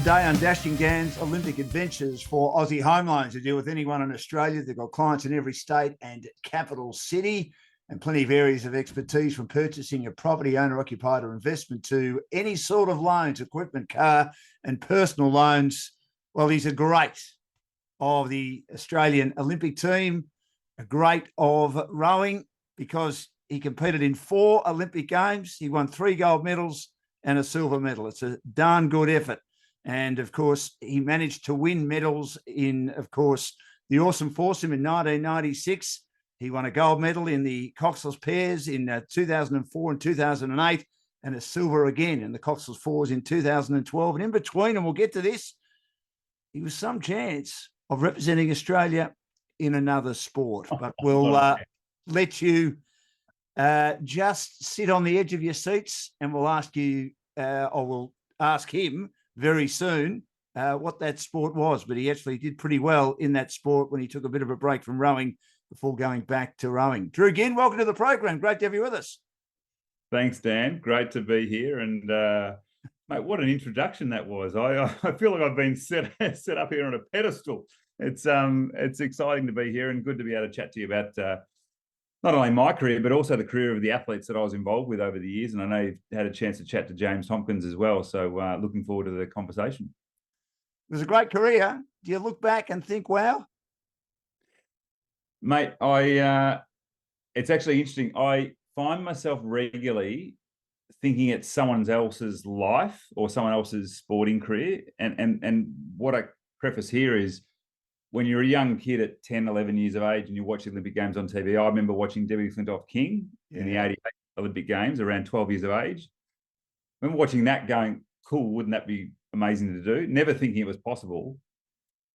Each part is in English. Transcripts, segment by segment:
today on Dashing Dan's Olympic Adventures for Aussie Home Loans. To deal with anyone in Australia. They've got clients in every state and capital city and plenty of areas of expertise, from purchasing a property, owner-occupied or investment, to any sort of loans, equipment, car and personal loans. Well, he's a great of the Australian Olympic team, a great of rowing, because he competed in 4 Olympic Games. He won 3 gold medals and a silver medal. It's a darn good effort. And, of course, he managed to win medals in, of course, the Oarsome Foursome in 1996. He won a gold medal in the Coxless pairs in 2004 and 2008, and a silver again in the Coxless fours in 2012. And in between, and we'll get to this, he was some chance of representing Australia in another sport. But we'll let you just sit on the edge of your seats, and we'll ask you, or we'll ask him very soon what that sport was. But he actually did pretty well in that sport when he took a bit of a break from rowing before going back to rowing. Drew Ginn, welcome to the program. Great to have you with us. Thanks, Dan. Great to be here. And mate, what an introduction that was. I feel like I've been set up here on a pedestal. It's exciting to be here and good to be able to chat to you about not only my career, but also the career of the athletes that I was involved with over the years. And I know you've had a chance to chat to James Tompkins as well. So looking forward to the conversation. It was a great career. Do you look back and think, wow? Mate, it's actually interesting. I find myself regularly thinking it's someone else's life or someone else's sporting career. And what I preface here is, when you're a young kid at 10, 11 years of age and you watch the Olympic Games on TV, I remember watching Debbie Flintoff-King in the 88 Olympic Games around 12 years of age. I remember watching that going, cool, wouldn't that be amazing to do? Never thinking it was possible.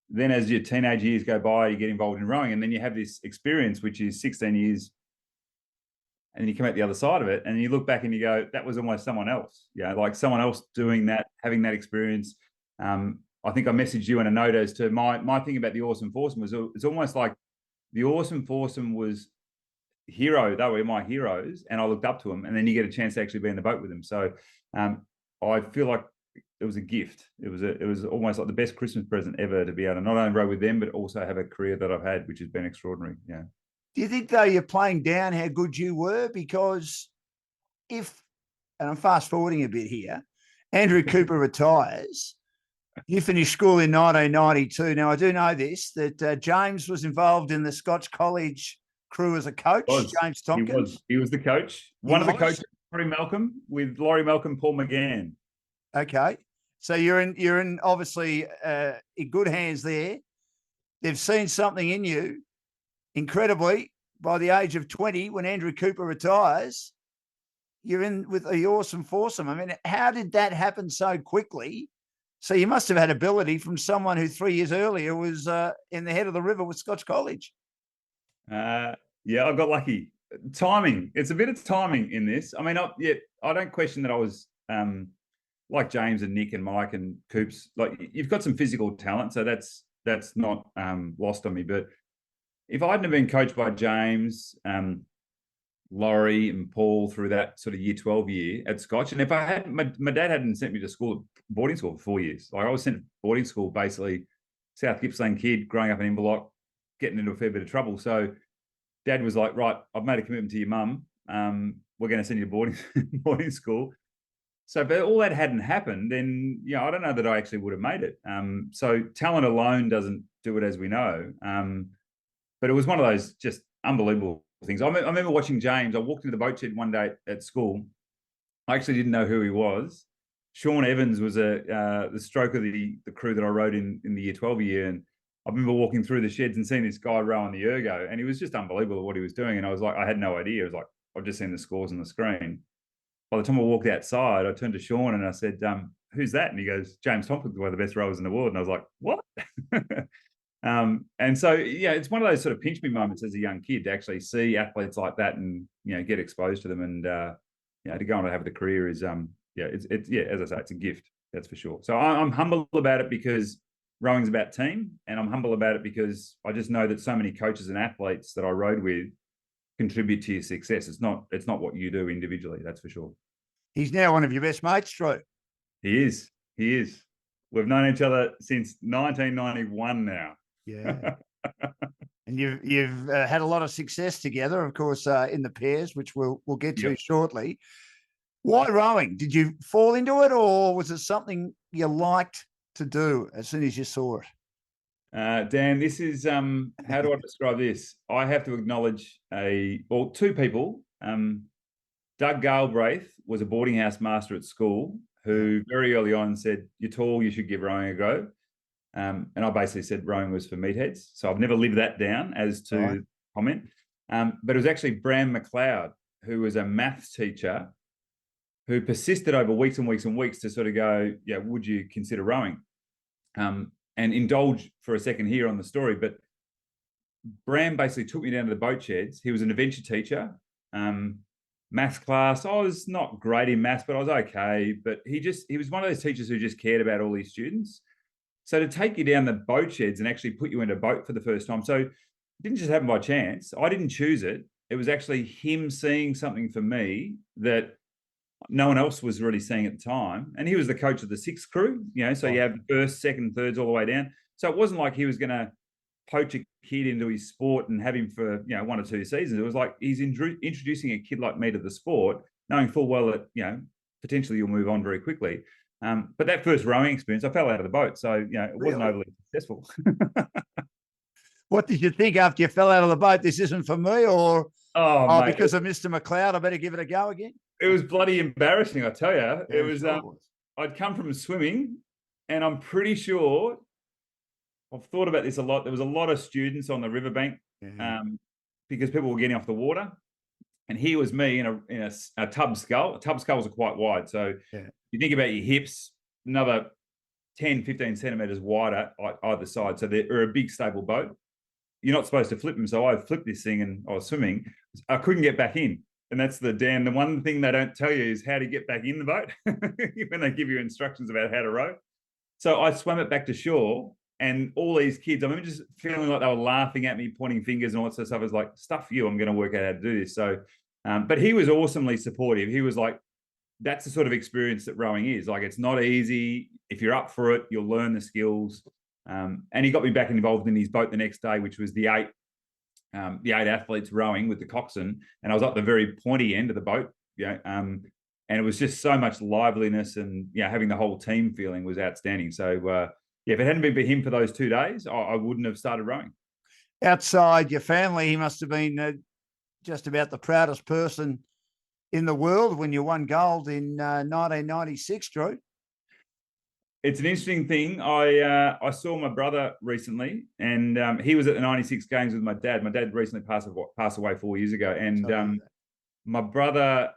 Then as your teenage years go by, you get involved in rowing, and then you have this experience, which is 16 years, and then you come out the other side of it and you look back and you go, that was almost someone else. Like someone else doing that, having that experience. I think I messaged you in a note as to my thing about the Oarsome Foursome was, it's almost like the Oarsome Foursome was hero. They were my heroes, and I looked up to them. And then you get a chance to actually be in the boat with them. So I feel like it was a gift. It was almost like the best Christmas present ever, to be able to not only row with them, but also have a career that I've had, which has been extraordinary. Yeah. Do you think, though, you're playing down how good you were? Because and I'm fast forwarding a bit here, Andrew Cooper retires. You finished school in 1992. Now, I do know this, that James was involved in the Scotch College crew as a coach, James Tompkins. He was the coach. One of the coaches, Laurie Malcolm, with Laurie Malcolm, Paul McGann. Okay. So you're in obviously in good hands there. They've seen something in you, incredibly, by the age of 20, when Andrew Cooper retires. You're in with the Oarsome Foursome. I mean, how did that happen so quickly? So you must have had ability from someone who 3 years earlier was in the head of the river with Scotch College. Yeah, I got lucky. Timing. It's a bit of timing in this. I mean, I don't question that I was like James and Nick and Mike and Coops. Like, you've got some physical talent, so that's not lost on me. But if I hadn't have been coached by James, Laurie and Paul through that sort of year 12 year at Scotch, and if I had, my dad hadn't sent me to boarding school for 4 years. Like, I was sent to boarding school, basically South Gippsland kid growing up in Inverloch, getting into a fair bit of trouble. So Dad was like, right, I've made a commitment to your mum. We're going to send you to boarding school. So if all that hadn't happened, then I don't know that I actually would have made it. So talent alone doesn't do it, as we know. But it was one of those just unbelievable things. I remember watching James. I walked into the boat shed one day at school. I actually didn't know who he was. Sean Evans was the stroke of the crew that I rowed in the year 12 year. And I remember walking through the sheds and seeing this guy rowing the ergo, and he was just unbelievable at what he was doing. And I was like, I had no idea. I was like, I've just seen the scores on the screen. By the time I walked outside, I turned to Sean and I said, who's that? And he goes, James Tompkins, one of the best rowers in the world. And I was like, what? And so, it's one of those sort of pinch me moments as a young kid to actually see athletes like that and, get exposed to them. And, to go on to have the career is, as I say, it's a gift. That's for sure. So I'm humble about it, because rowing's about team, and I'm humble about it because I just know that so many coaches and athletes that I rowed with contribute to your success. It's not what you do individually. That's for sure. He's now one of your best mates, Drew. He is. We've known each other since 1991 now. Yeah. And you've had a lot of success together, of course, in the pairs, which we'll get to shortly. Why rowing? Did you fall into it, or was it something you liked to do as soon as you saw it? Dan, this is how do I describe this? I have to acknowledge two people. Doug Galbraith was a boarding house master at school who very early on said, "You're tall, you should give rowing a go." And I basically said rowing was for meatheads. So I've never lived that down as to comment. But it was actually Bram McLeod, who was a maths teacher who persisted over weeks and weeks and weeks to sort of go, yeah, would you consider rowing? And indulge for a second here on the story. But Bram basically took me down to the boat sheds. He was an adventure teacher. Maths class, I was not great in maths, but I was okay. But he was one of those teachers who just cared about all his students. So to take you down the boat sheds and actually put you in a boat for the first time. So it didn't just happen by chance. I didn't choose it. It was actually him seeing something for me that no one else was really seeing at the time. And he was the coach of the sixth crew, so you have the first, second, thirds all the way down. So it wasn't like he was going to poach a kid into his sport and have him for, 1 or 2 seasons. It was like he's introducing a kid like me to the sport, knowing full well that, potentially you'll move on very quickly. But that first rowing experience, I fell out of the boat. So, it wasn't overly successful. What did you think after you fell out of the boat? This isn't for me, or mate, because of Mr. McLeod, I better give it a go again? It was bloody embarrassing, I tell you. Yeah, it was, I'd come from swimming, and I'm pretty sure I've thought about this a lot. There was a lot of students on the riverbank because people were getting off the water. And here was me in a tub scull. Tub sculls are quite wide. So you think about your hips, another 10, 15 centimetres wider either side. So they're a big, stable boat. You're not supposed to flip them. So I flipped this thing and I was swimming. I couldn't get back in. And that's the one thing they don't tell you is how to get back in the boat when they give you instructions about how to row. So I swam it back to shore, and all these kids, I remember just feeling like they were laughing at me, pointing fingers and all that sort of stuff. I was like, stuff you, I'm going to work out how to do this. So, but he was awesomely supportive. He was like, that's the sort of experience that rowing is. Like, it's not easy. If you're up for it, you'll learn the skills. And he got me back involved in his boat the next day, which was the eight athletes rowing with the coxswain. And I was at the very pointy end of the boat, and it was just so much liveliness, and having the whole team feeling was outstanding. So, if it hadn't been for him for those 2 days, I wouldn't have started rowing. Outside your family, he must have been just about the proudest person in the world when you won gold in 1996, Drew. It's an interesting thing. I saw my brother recently, and he was at the 96 games with my dad. My dad recently passed away 4 years ago, and my brother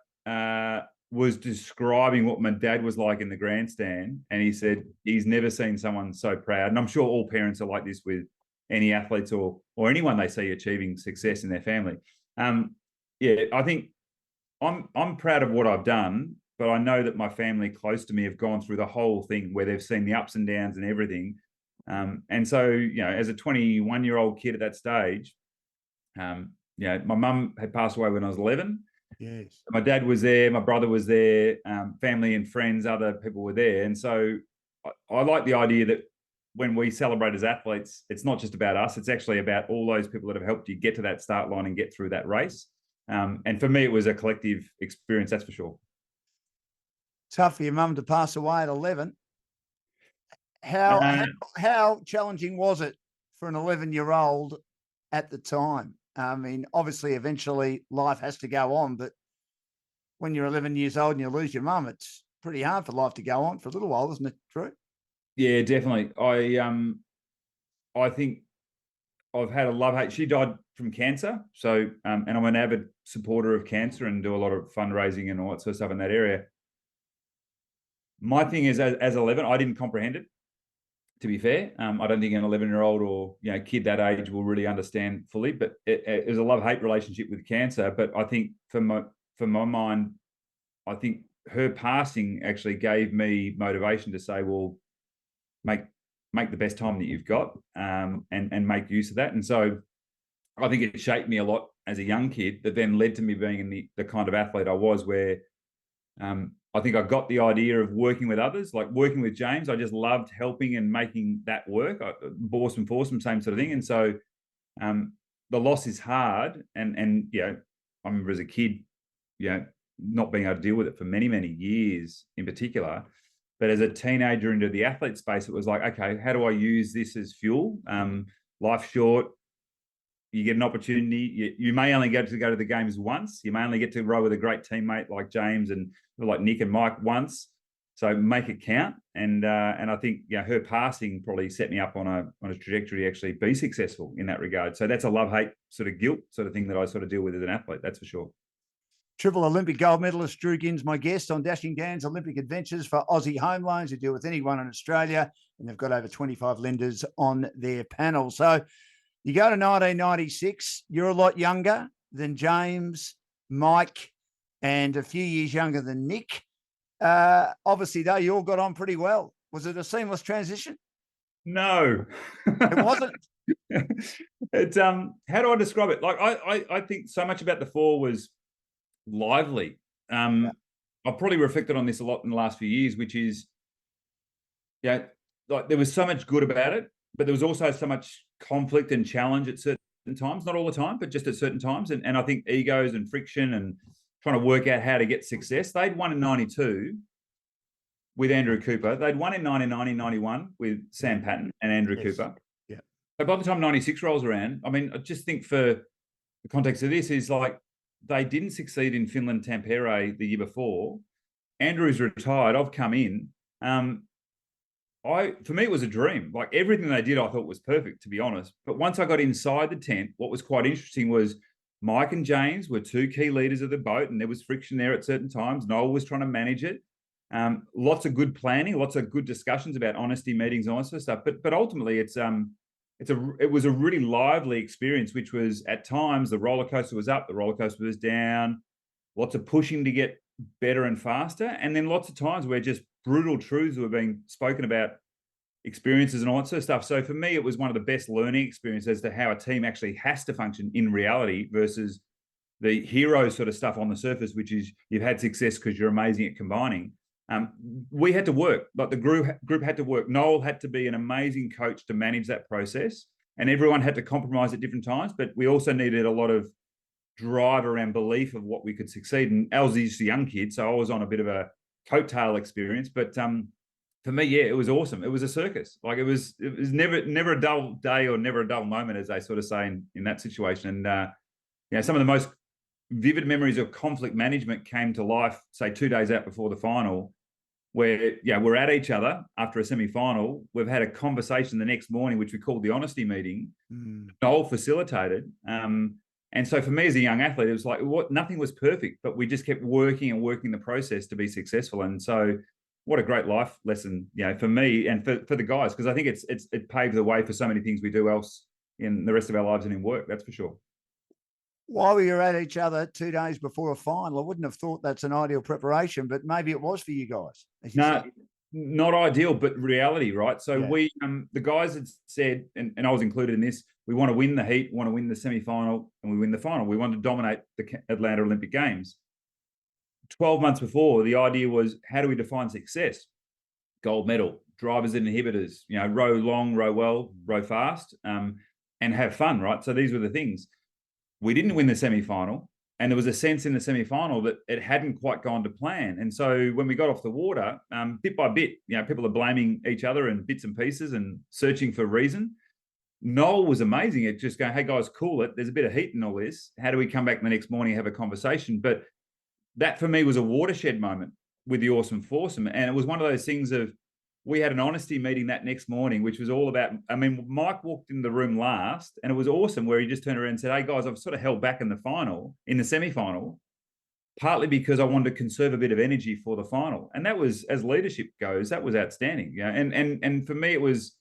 was describing what my dad was like in the grandstand, and he said he's never seen someone so proud. And I'm sure all parents are like this with any athletes or anyone they see achieving success in their family. I think I'm proud of what I've done, but I know that my family close to me have gone through the whole thing where they've seen the ups and downs and everything. And so, as a 21-year-old kid at that stage, my mum had passed away when I was 11. Yes. My dad was there, my brother was there, family and friends, other people were there. And so I like the idea that when we celebrate as athletes, it's not just about us, it's actually about all those people that have helped you get to that start line and get through that race. And for me, it was a collective experience, that's for sure. Tough for your mum to pass away at 11. How challenging was it for an 11-year-old at the time? I mean, obviously, eventually life has to go on, but when you're 11 years old and you lose your mum, it's pretty hard for life to go on for a little while, isn't it, Drew? Yeah, definitely. I think I've had a love-hate. She died from cancer, so and I'm an avid supporter of cancer and do a lot of fundraising and all that sort of stuff in that area. My thing is, as 11, I didn't comprehend it. To be fair, I don't think an 11-year-old or kid that age will really understand fully. But it was a love-hate relationship with cancer. But I think for my mind, I think her passing actually gave me motivation to say, well, make the best time that you've got, and make use of that. And so I think it shaped me a lot as a young kid. That then led to me being in the kind of athlete I was, where I think I got the idea of working with others, like working with James. I just loved helping and making that work. Oarsome, Foursome, same sort of thing. And so the loss is hard. And you know, I remember as a kid, you know, not being able to deal with it for many, many years in particular. But as a teenager into the athlete space, it was like, okay, how do I use this as fuel? Life's short. You get an opportunity. You may only get to go to the games once. You may only get to row with a great teammate like James and like Nick and Mike once. So make it count. And I think, you know, her passing probably set me up on a trajectory to actually be successful in that regard. So that's a love-hate sort of guilt sort of thing that I sort of deal with as an athlete. That's for sure. Triple Olympic gold medalist Drew Ginn's my guest on Dashing Dan's Olympic Adventures for Aussie Home Loans, who deal with anyone in Australia, and they've got over 25 lenders on their panel. So you go to 1996, you're a lot younger than James, Mike, and a few years younger than Nick. Obviously, though, you all got on pretty well. Was it a seamless transition? No. It wasn't. It's how do I describe it? Like I think so much about the four was lively. I've probably reflected on this a lot in the last few years, which is, yeah, like there was so much good about it, but there was also so much conflict and challenge at certain times, not all the time, but just at certain times. And I think egos and friction and trying to work out how to get success. They'd won in 92 with Andrew Cooper. They'd won in 1990, 91 with Sam Patton and Andrew Cooper. Yeah. So by the time 96 rolls around, I mean, I just think for the context of this is like, they didn't succeed in Finland Tampere the year before. Andrew's retired. I've come in. For me, it was a dream. Like everything they did, I thought was perfect, to be honest. But once I got inside the tent, what was quite interesting was Mike and James were two key leaders of the boat, and there was friction there at certain times. Noel was trying to manage it. Lots of good planning, lots of good discussions about honesty meetings and all that sort of stuff. But ultimately, it was a really lively experience, which was at times the roller coaster was up, the roller coaster was down, lots of pushing to get better and faster. And then lots of times where just brutal truths were being spoken about, experiences and all that sort of stuff. So for me, it was one of the best learning experiences as to how a team actually has to function in reality versus the hero sort of stuff on the surface, which is you've had success because you're amazing at combining. We had to work, like the group had to work. Noel had to be an amazing coach to manage that process, and everyone had to compromise at different times. But we also needed a lot of drive around belief of what we could succeed. And Elsie's a young kid, so I was on a bit of a coattail experience. But for me, yeah, it was awesome. It was a circus. Like it was never a dull day or never a dull moment, as they sort of say in that situation. And some of the most vivid memories of conflict management came to life, say 2 days out before the final, where we're at each other after a semi-final. We've had a conversation the next morning, which we called the honesty meeting. Noel facilitated. And so for me as a young athlete, it was like nothing was perfect, but we just kept working and working the process to be successful. And so what a great life lesson, for me and for the guys, because I think it paved the way for so many things we do else in the rest of our lives and in work, that's for sure. While we were at each other 2 days before a final, I wouldn't have thought that's an ideal preparation, but maybe it was for you guys. No, not ideal, but reality, right? So we, the guys had said, and I was included in this, we want to win the heat, want to win the semi-final, and we win the final. We want to dominate the Atlanta Olympic Games. 12 months before, the idea was, how do we define success? Gold medal, drivers and inhibitors, row long, row well, row fast, and have fun, right? So these were the things. We didn't win the semi-final, and there was a sense in the semi-final that it hadn't quite gone to plan. And so when we got off the water, bit by bit, people are blaming each other in bits and pieces and searching for reason. Noel was amazing at just going, hey guys, cool it. There's a bit of heat in all this. How do we come back the next morning and have a conversation? But that for me was a watershed moment with the Oarsome Foursome. And it was one of those things of, we had an honesty meeting that next morning, which was all about, Mike walked in the room last, and it was awesome, where he just turned around and said, hey guys, I've sort of held back in the semi-final, partly because I wanted to conserve a bit of energy for the final. And that was, as leadership goes, that was outstanding. And for me, it was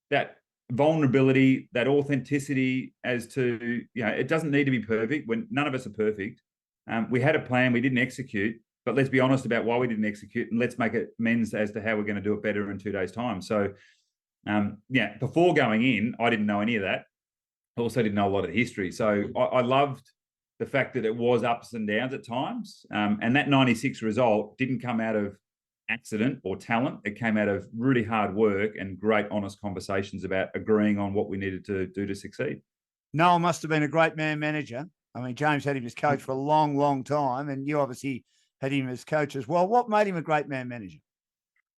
that vulnerability, that authenticity as to, it doesn't need to be perfect when none of us are perfect. We had a plan, we didn't execute, but let's be honest about why we didn't execute, and let's make amends as to how we're going to do it better in 2 days' time. So, before going in, I didn't know any of that. I also didn't know a lot of the history. So I loved the fact that it was ups and downs at times. And that 96 result didn't come out of accident or talent. It came out of really hard work and great, honest conversations about agreeing on what we needed to do to succeed. Noel must have been a great man manager. I mean, James had him as coach for a long, long time, and you obviously had him as coach as well. What made him a great man manager?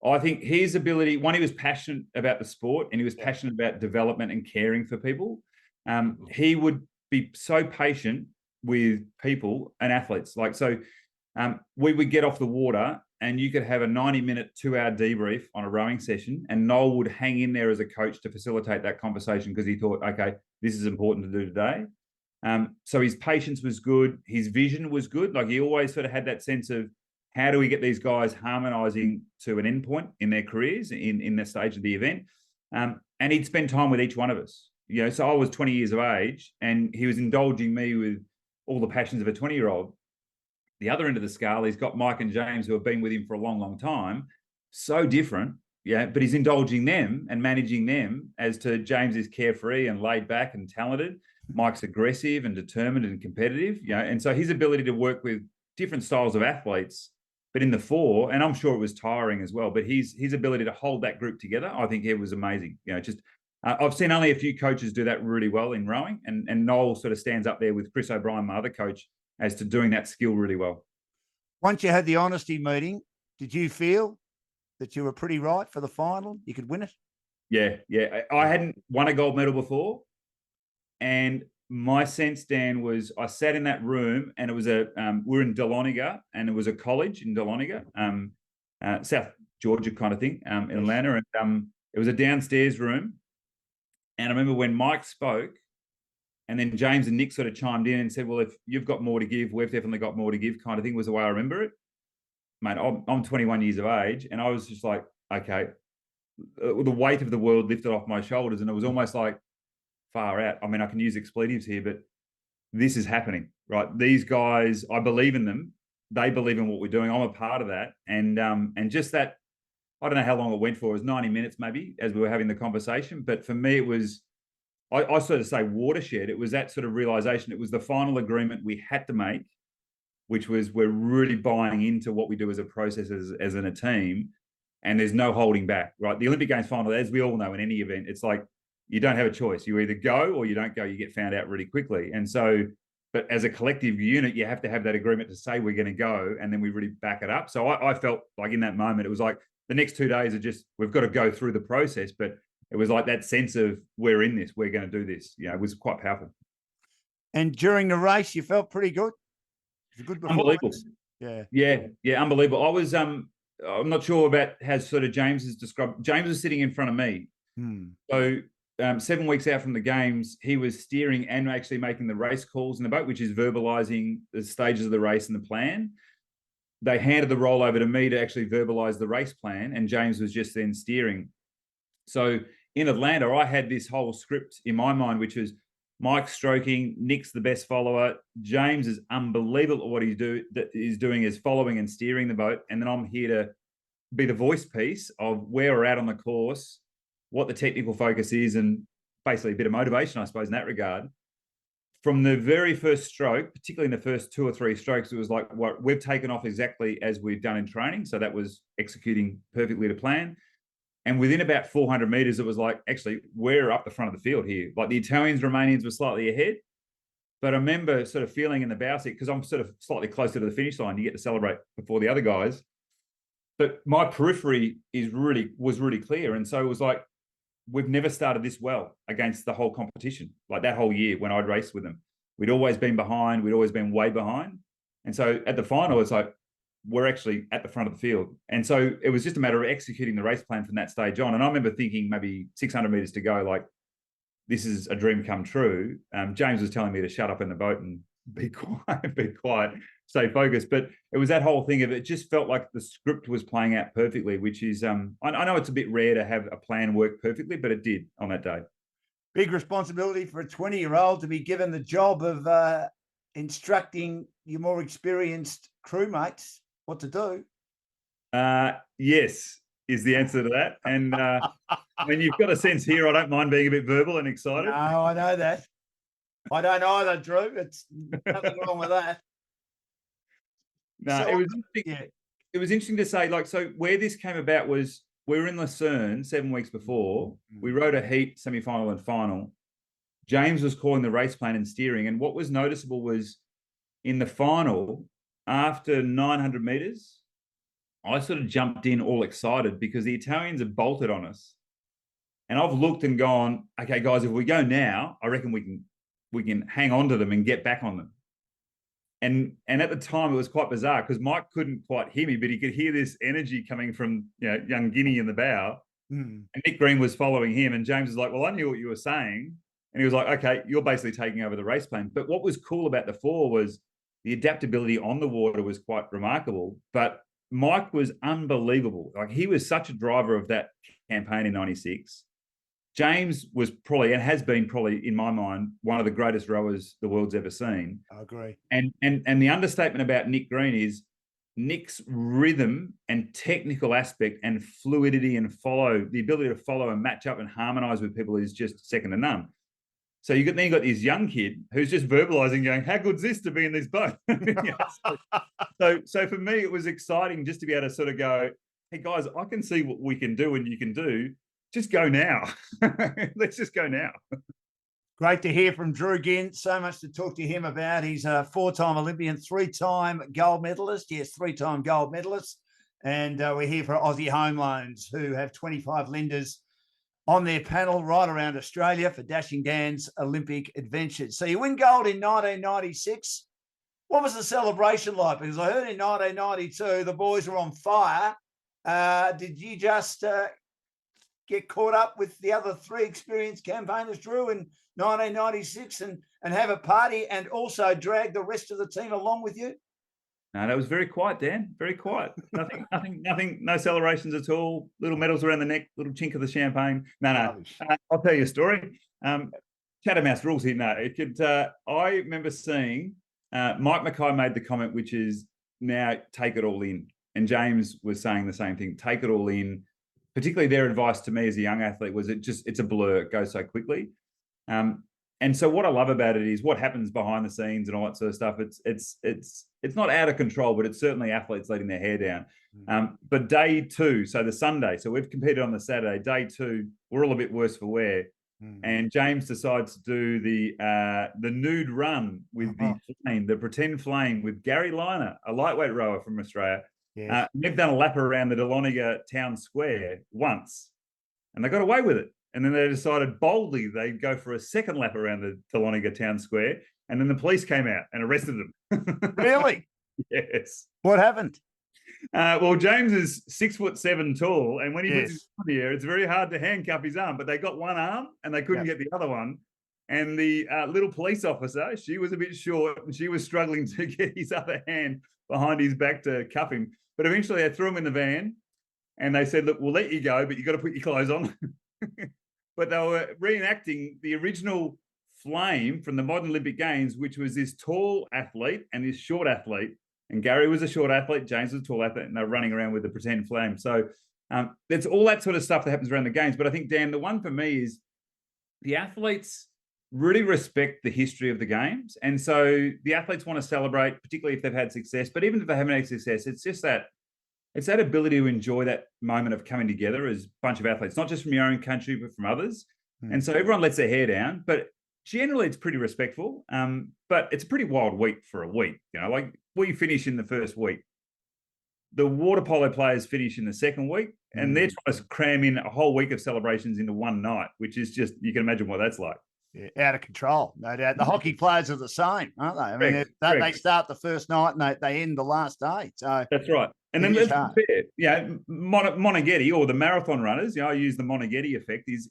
I think his ability, one, he was passionate about the sport and he was passionate about development and caring for people. He would be so patient with people and athletes. We would get off the water and you could have a 90-minute, 2-hour debrief on a rowing session, and Noel would hang in there as a coach to facilitate that conversation because he thought, okay, this is important to do today. So his patience was good. His vision was good. Like, he always sort of had that sense of, how do we get these guys harmonizing to an endpoint in their careers in the stage of the event? And he'd spend time with each one of us. So I was 20 years of age and he was indulging me with all the passions of a 20-year-old. The other end of the scale, he's got Mike and James, who have been with him for a long, long time. So different, but he's indulging them and managing them, as to James is carefree and laid back and talented. Mike's aggressive and determined and competitive. And so his ability to work with different styles of athletes, but in the four, and I'm sure it was tiring as well, but his ability to hold that group together, I think it was amazing. I've seen only a few coaches do that really well in rowing, and Noel sort of stands up there with Chris O'Brien, my other coach, as to doing that skill really well. Once you had the honesty meeting, did you feel that you were pretty right for the final? You could win it? Yeah. I hadn't won a gold medal before, and my sense, Dan, was I sat in that room and it was we're in Dahlonega, and it was a college in Dahlonega, South Georgia kind of thing, in Atlanta. And it was a downstairs room. And I remember when Mike spoke, and then James and Nick sort of chimed in and said, well, if you've got more to give, we've definitely got more to give, kind of thing, was the way I remember it. Mate, I'm 21 years of age, and I was just like, okay, the weight of the world lifted off my shoulders, and it was almost like, far out. I mean, I can use expletives here, but this is happening, right? These guys, I believe in them. They believe in what we're doing. I'm a part of that. And just that, I don't know how long it went for. It was 90 minutes maybe as we were having the conversation. But for me, it was, I sort of say watershed. It was that sort of realization. It was the final agreement we had to make, which was, we're really buying into what we do as a process, as in a team. And there's no holding back, right? The Olympic Games final, as we all know in any event, it's like, you don't have a choice. You either go or you don't go. You get found out really quickly. And so, but as a collective unit, you have to have that agreement to say we're going to go, and then we really back it up. So I felt like in that moment, it was like the next 2 days are just, we've got to go through the process. But it was like that sense of, we're in this, we're going to do this. It was quite powerful. And during the race, you felt pretty good. It was a good performance. Unbelievable. Yeah, unbelievable. I was, I'm not sure about how sort of James has described. James was sitting in front of me. So 7 weeks out from the games, he was steering and actually making the race calls in the boat, which is verbalizing the stages of the race and the plan. They handed the role over to me to actually verbalize the race plan, and James was just then steering. So in Atlanta, I had this whole script in my mind, which was Mike stroking, Nick's the best follower, James is unbelievable at what he's doing is following and steering the boat, and then I'm here to be the voice piece of where we're at on the course, what the technical focus is, and basically a bit of motivation, I suppose, in that regard. From the very first stroke, particularly in the first 2 or 3 strokes, it was like, what we've taken off exactly as we've done in training. So that was executing perfectly to plan. And within about 400 meters, it was like, actually, we're up the front of the field here. Like, the Italians, Romanians were slightly ahead. But I remember sort of feeling in the bow seat, because I'm sort of slightly closer to the finish line, you get to celebrate before the other guys. But my periphery was really clear. And so it was like, we've never started this well against the whole competition, like that whole year when I'd raced with them. We'd always been behind. We'd always been way behind. And so at the final, it's like, we're actually at the front of the field. And so it was just a matter of executing the race plan from that stage on. And I remember thinking maybe 600 meters to go, like, this is a dream come true. James was telling me to shut up in the boat and be quiet, stay focused. But it was that whole thing of, it just felt like the script was playing out perfectly, which is, I know it's a bit rare to have a plan work perfectly, but it did on that day. Big responsibility for a 20-year-old to be given the job of instructing your more experienced crewmates what to do. Yes, is the answer to that. And I mean, you've got a sense here, I don't mind being a bit verbal and excited. No, I know that. I don't either, Drew. It's nothing wrong with that. No, So, it was interesting. yeah. It was interesting to say, like, so where this came about was we were in Lucerne 7 weeks before. We rode a heat, semi-final, and final. James was calling the race plan and steering, and what was noticeable was in the final, after 900 meters, I sort of jumped in all excited because the Italians had bolted on us. And I've looked and gone, okay, guys, if we go now, I reckon we can hang on to them and get back on them. And at the time, it was quite bizarre because Mike couldn't quite hear me, but he could hear this energy coming from young Ginn in the bow. And Nick Green was following him. And James was like, well, I knew what you were saying. And he was like, okay, you're basically taking over the race plan. But what was cool about the four was the adaptability on the water was quite remarkable. But Mike was unbelievable. Like, he was such a driver of that campaign in 96. James was probably, and has been probably in my mind, one of the greatest rowers the world's ever seen. I agree. And the understatement about Nick Green is Nick's rhythm and technical aspect and fluidity and the ability to follow and match up and harmonize with people is just second to none. So you got this young kid who's just verbalizing, going, "How good's this to be in this boat?" So for me, it was exciting just to be able to sort of go, "Hey guys, I can see what we can do and you can do. Just go now. Let's just go now." Great to hear from Drew Ginn. So much to talk to him about. He's a 4-time Olympian, 3-time gold medalist. Yes, 3-time gold medalist. And we're here for Aussie Home Loans, who have 25 lenders on their panel right around Australia for Dashing Dan's Olympic adventures. So you win gold in 1996. What was the celebration like? Because I heard in 1992 the boys were on fire. Did you just get caught up with the other 3 experienced campaigners, Drew, in 1996 and have a party and also drag the rest of the team along with you? No, that was very quiet, Dan. Very quiet. Nothing, no celebrations at all. Little medals around the neck, little chink of the champagne. No. I'll tell you a story. Chattermouse rules here. No, it could. I remember seeing Mike Mackay made the comment, which is now take it all in. And James was saying the same thing. Take it all in. Particularly their advice to me as a young athlete was it's a blur. It goes so quickly. And so what I love about it is what happens behind the scenes and all that sort of stuff. It's not out of control, but it's certainly athletes letting their hair down. But day 2, so the Sunday, so we've competed on the Saturday. Day 2, we're all a bit worse for wear. And James decides to do the nude run with the pretend flame with Gary Liner, a lightweight rower from Australia. Yes. They've done a lap around the Dahlonega town square once, and they got away with it. And then they decided boldly they'd go for a second lap around the Dahlonega town square, and then the police came out and arrested them. Really? Yes. What happened? Well, James is 6'7" tall, and when he puts his arm here, it's very hard to handcuff his arm. But they got one arm, and they couldn't get the other one. And the little police officer, she was a bit short, and she was struggling to get his other hand behind his back to cuff him. But eventually they threw him in the van and they said, look, we'll let you go, but you've got to put your clothes on. But they were reenacting the original flame from the modern Olympic Games, which was this tall athlete and this short athlete. And Gary was a short athlete, James was a tall athlete, and they're running around with the pretend flame. So there's all that sort of stuff that happens around the games. But I think, Dan, the one for me is the athletes really respect the history of the games. And so the athletes want to celebrate, particularly if they've had success. But even if they haven't had success, it's just that it's that ability to enjoy that moment of coming together as a bunch of athletes, not just from your own country, but from others. And so everyone lets their hair down, but generally it's pretty respectful. But it's a pretty wild week for a week. Like we finish in the first week. The water polo players finish in the second week, and they're trying to cram in a whole week of celebrations into one night, which is just, you can imagine what that's like. Yeah, out of control, no doubt. The hockey players are the same, aren't they? I mean, they start the first night and they end the last day. So that's right. And then let's be fair, Moneghetti, or the marathon runners, I use the Moneghetti effect. He's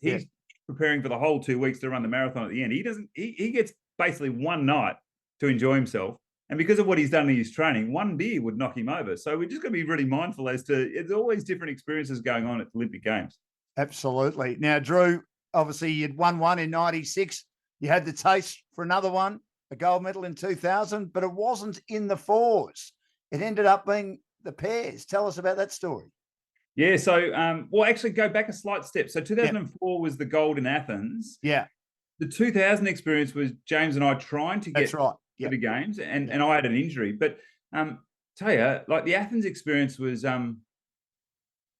preparing for the whole 2 weeks to run the marathon at the end. He gets basically one night to enjoy himself. And because of what he's done in his training, one beer would knock him over. So we're just going to be really mindful as to, there's always different experiences going on at the Olympic Games. Absolutely. Now, Drew, obviously you'd won one in 96. You had the taste for another one, a gold medal in 2000, but it wasn't in the fours. It ended up being the pairs. Tell us about that story. Yeah, so, well, actually go back a slight step. So 2004 was the gold in Athens. Yeah. the 2000 experience was James and I trying to That's get right. to Yeah. the games, and I had an injury. But tell you, like the Athens experience was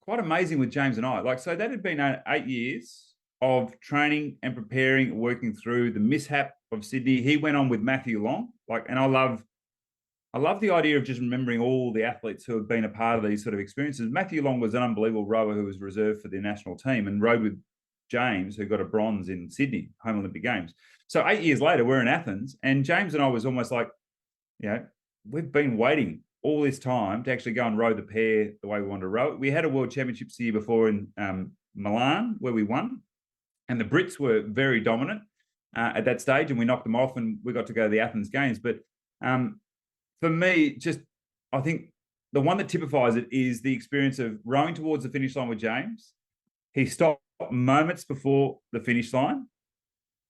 quite amazing with James and I. Like, so that had been 8 years of training and preparing, working through the mishap of Sydney. He went on with Matthew Long, like, and I love the idea of just remembering all the athletes who have been a part of these sort of experiences. Matthew Long was an unbelievable rower who was reserved for the national team and rode with James, who got a bronze in Sydney Home Olympic Games. So 8 years later, we're in Athens, and James and I was almost like, you know, we've been waiting all this time to actually go and row the pair the way we wanted to row it. We had a World Championships the year before in Milan where we won, and the Brits were very dominant at that stage, and we knocked them off, and we got to go to the Athens Games. But for me, just I think the one that typifies it is the experience of rowing towards the finish line with James. He stopped moments before the finish line,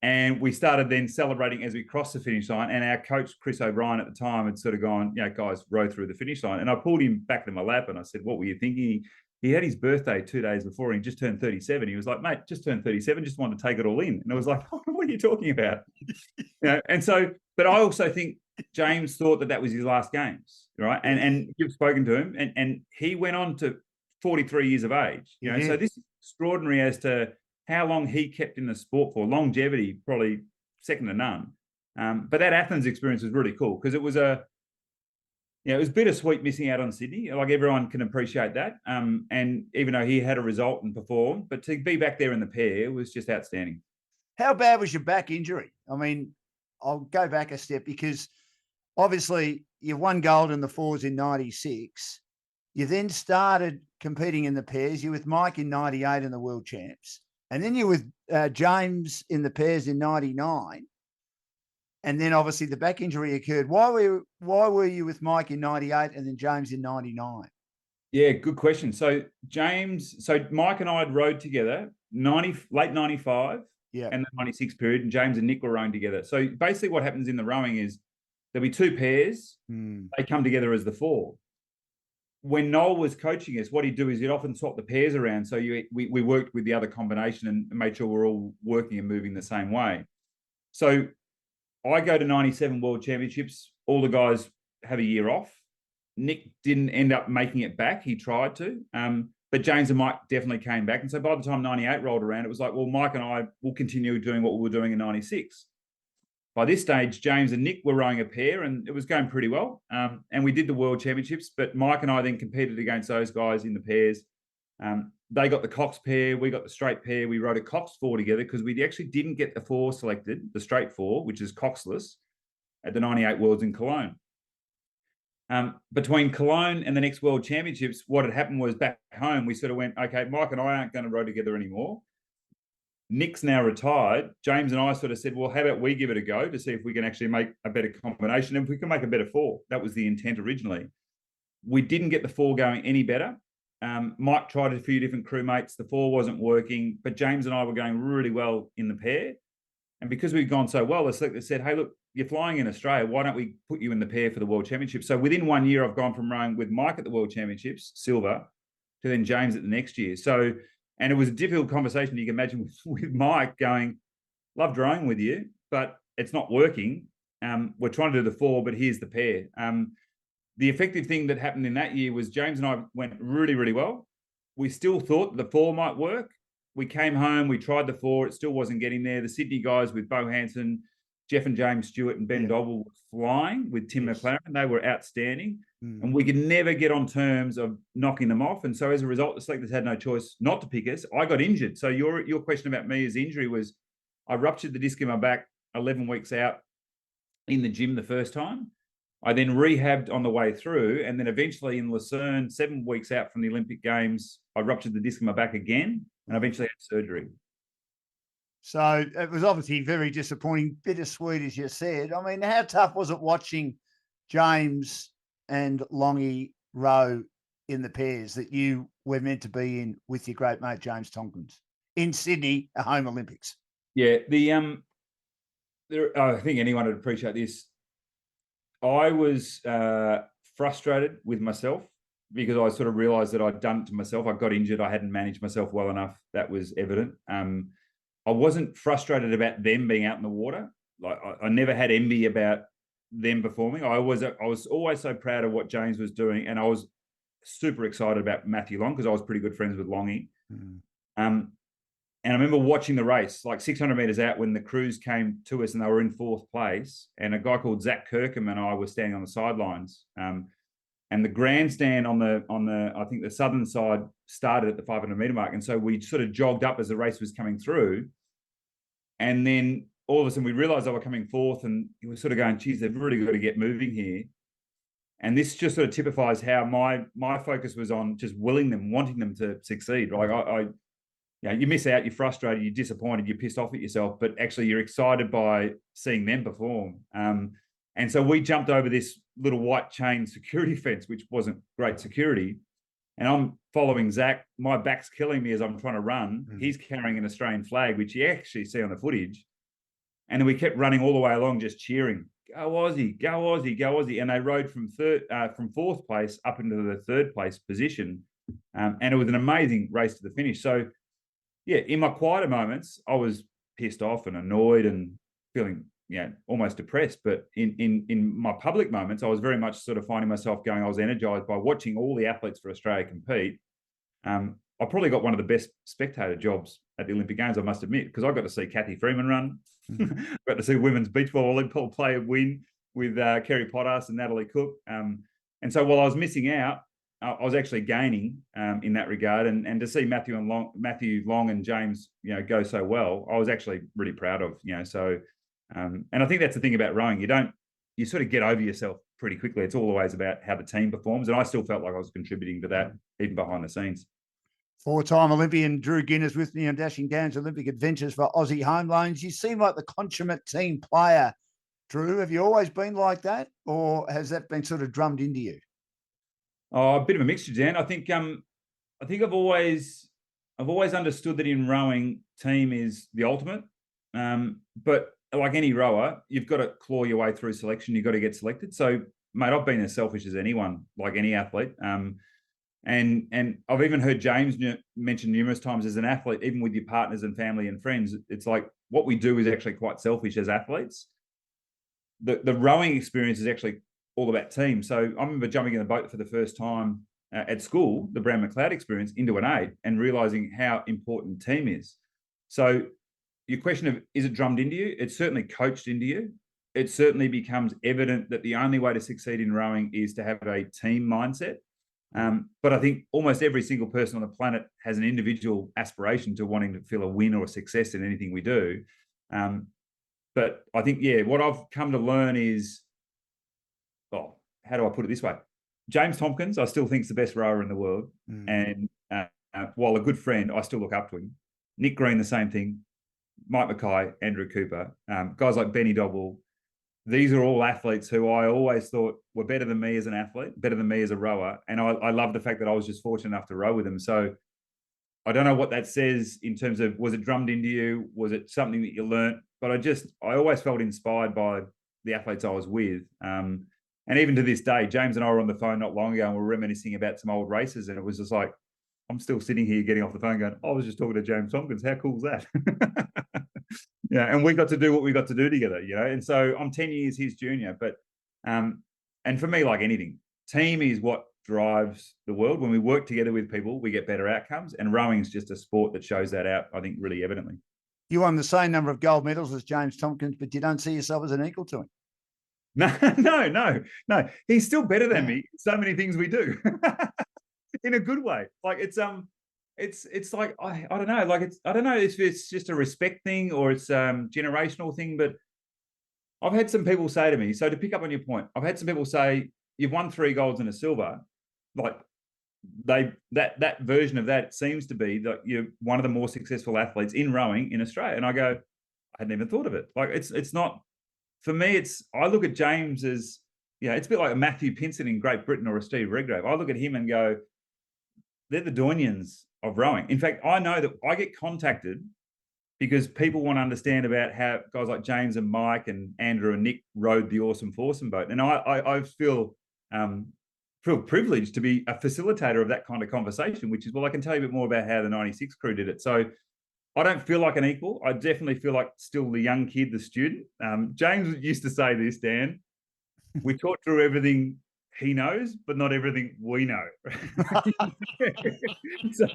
and we started then celebrating as we crossed the finish line. And our coach, Chris O'Brien, at the time had sort of gone, you know, guys, row through the finish line. And I pulled him back into my lap and I said, what were you thinking? He had his birthday 2 days before and he just turned 37. He was like, mate, just turned 37, just wanted to take it all in. And I was like, oh, what are you talking about? You know, and so, but I also think James thought that was his last games, right? And you've spoken to him, and he went on to 43 years of age. You know, so this is extraordinary as to how long he kept in the sport for. Longevity, probably second to none. But that Athens experience was really cool because it was it was bittersweet missing out on Sydney. Like everyone can appreciate that. And even though he had a result and performed, but to be back there in the pair was just outstanding. How bad was your back injury? I mean, I'll go back a step because obviously you've won gold in the fours in 96. You then started competing in the pairs. You were with Mike in 98 in the world champs. And then you were with James in the pairs in 99. And then obviously the back injury occurred. Why were you with Mike in 98 and then James in 99? Yeah, good question. So Mike and I had rowed together late 95 and the 96 period, and James and Nick were rowing together. So basically what happens in the rowing is there'll be two pairs. They come together as the four. When Noel was coaching us, what he'd do is he'd often swap the pairs around. So we worked with the other combination and made sure we're all working and moving the same way. So I go to 97 World Championships. All the guys have a year off. Nick didn't end up making it back. He tried to. But James and Mike definitely came back. And so by the time 98 rolled around, it was like, well, Mike and I will continue doing what we were doing in 96. By this stage, James and Nick were rowing a pair and it was going pretty well. And we did the World Championships, but Mike and I then competed against those guys in the pairs. They got the Cox pair, we got the straight pair. We rowed a Cox four together because we actually didn't get the four selected, the straight four, which is Coxless, at the 98 Worlds in Cologne. Between Cologne and the next World Championships, what had happened was back home, we sort of went, okay, Mike and I aren't going to row together anymore. Nick's now retired. James and I sort of said, well, how about we give it a go to see if we can actually make a better combination and if we can make a better four. That was the intent originally. We didn't get the four going any better. Mike tried a few different crewmates. The four wasn't working, but James and I were going really well in the pair. And because we'd gone so well, the selector said, hey, look, you're flying in Australia. Why don't we put you in the pair for the World Championships? So within 1 year, I've gone from rowing with Mike at the World Championships, silver, to then James at the next year. So, and it was a difficult conversation, you can imagine, with Mike going, loved rowing with you, but it's not working. We're trying to do the four, but here's the pair. The effective thing that happened in that year was James and I went really, really well. We still thought the four might work. We came home, we tried the four, it still wasn't getting there. The Sydney guys with Bo Hansen, Jeff and James Stewart and Ben Dobble were flying with Tim McLaren. They were outstanding. And we could never get on terms of knocking them off. And so as a result, the selectors had no choice not to pick us. I got injured. So your question about me as injury was I ruptured the disc in my back 11 weeks out in the gym the first time. I then rehabbed on the way through. And then eventually in Lucerne, 7 weeks out from the Olympic Games, I ruptured the disc in my back again and eventually had surgery. So it was obviously very disappointing, bittersweet, as you said. I mean, how tough was it watching James and Longy row in the pairs that you were meant to be in with your great mate, James Tompkins, in Sydney, a home Olympics? Yeah, I think anyone would appreciate this. I was frustrated with myself because I sort of realised that I'd done it to myself. I got injured. I hadn't managed myself well enough. That was evident. I wasn't frustrated about them being out in the water. Like I never had envy about them performing. I was always so proud of what James was doing, and I was super excited about Matthew Long because I was pretty good friends with Longy. And I remember watching the race, like 600 meters out, when the crews came to us and they were in fourth place, and a guy called Zach Kirkham and I were standing on the sidelines. And the grandstand on the I think the southern side started at the 500 meter mark, and so we sort of jogged up as the race was coming through, and then all of a sudden we realised they were coming fourth, and we were sort of going, "Geez, they've really got to get moving here." And this just sort of typifies how my focus was on just willing them, wanting them to succeed. Like you miss out, you're frustrated, you're disappointed, you're pissed off at yourself, but actually you're excited by seeing them perform. And so we jumped over this little white chain security fence, which wasn't great security. And I'm following Zach. My back's killing me as I'm trying to run. He's carrying an Australian flag, which you actually see on the footage. And then we kept running all the way along, just cheering, "Go Aussie, go Aussie, go Aussie." And they rode from fourth place up into the third place position. And it was an amazing race to the finish. So, yeah, in my quieter moments, I was pissed off and annoyed and feeling, almost depressed. But in my public moments, I was very much sort of finding myself going, I was energized by watching all the athletes for Australia compete. I probably got one of the best spectator jobs at the Olympic Games, I must admit, because I got to see Kathy Freeman run. Got to see women's beach volleyball player win with Kerry Pottas and Natalie Cook. And so while I was missing out, I was actually gaining in that regard, and to see Matthew Long and James, go so well, I was actually really proud of. So, and I think that's the thing about rowing. You sort of get over yourself pretty quickly. It's always about how the team performs, and I still felt like I was contributing to that even behind the scenes. Four-time Olympian Drew Ginn is with me on Dashing Gann's Olympic Adventures for Aussie Home Loans. You seem like the consummate team player, Drew. Have you always been like that, or has that been sort of drummed into you? Oh, a bit of a mixture, Dan. I think I've always understood that in rowing, team is the ultimate. But like any rower, you've got to claw your way through selection. You've got to get selected. So, mate, I've been as selfish as anyone, like any athlete. And I've even heard James mention numerous times, as an athlete, even with your partners and family and friends, it's like what we do is actually quite selfish as athletes. The rowing experience is actually all about team. So I remember jumping in the boat for the first time at school, the Brown McLeod experience, into an 8, and realizing how important team is. So your question of, is it drummed into you? It's certainly coached into you. It certainly becomes evident that the only way to succeed in rowing is to have a team mindset. But I think almost every single person on the planet has an individual aspiration to wanting to feel a win or a success in anything we do. But I think, what I've come to learn is, how do I put it this way? James Tompkins, I still think, is the best rower in the world. And while a good friend, I still look up to him. Nick Green, the same thing. Mike Mackay, Andrew Cooper, guys like Benny Dobwell. These are all athletes who I always thought were better than me as an athlete, better than me as a rower. And I love the fact that I was just fortunate enough to row with them. So I don't know what that says in terms of, was it drummed into you? Was it something that you learnt? But I always felt inspired by the athletes I was with. And even to this day, James and I were on the phone not long ago, and we're reminiscing about some old races. And it was just like, I'm still sitting here getting off the phone going, I was just talking to James Tompkins. How cool is that? And we got to do what we got to do together, And so I'm 10 years his junior. But, and for me, like anything, team is what drives the world. When we work together with people, we get better outcomes. And rowing is just a sport that shows that out, I think, really evidently. You won the same number of gold medals as James Tompkins, but you don't see yourself as an equal to him. No. He's still better than me. So many things we do in a good way. Like it's like, I don't know. Like I don't know if it's just a respect thing or it's generational thing, but I've had some people say to me, so to pick up on your point, I've had some people say, you've won 3 golds and a silver. Like that version of that seems to be that you're one of the more successful athletes in rowing in Australia. And I go, I hadn't even thought of it. Like it's not, for me, I look at James as, it's a bit like a Matthew Pinson in Great Britain or a Steve Redgrave. I look at him and go, they're the Doynians of rowing. In fact, I know that I get contacted because people want to understand about how guys like James and Mike and Andrew and Nick rode the Oarsome Foursome boat. And I feel privileged to be a facilitator of that kind of conversation, which is, well, I can tell you a bit more about how the 96 crew did it. So I don't feel like an equal. I definitely feel like still the young kid, the student. James used to say this, Dan. We talk through everything he knows, but not everything we know. so,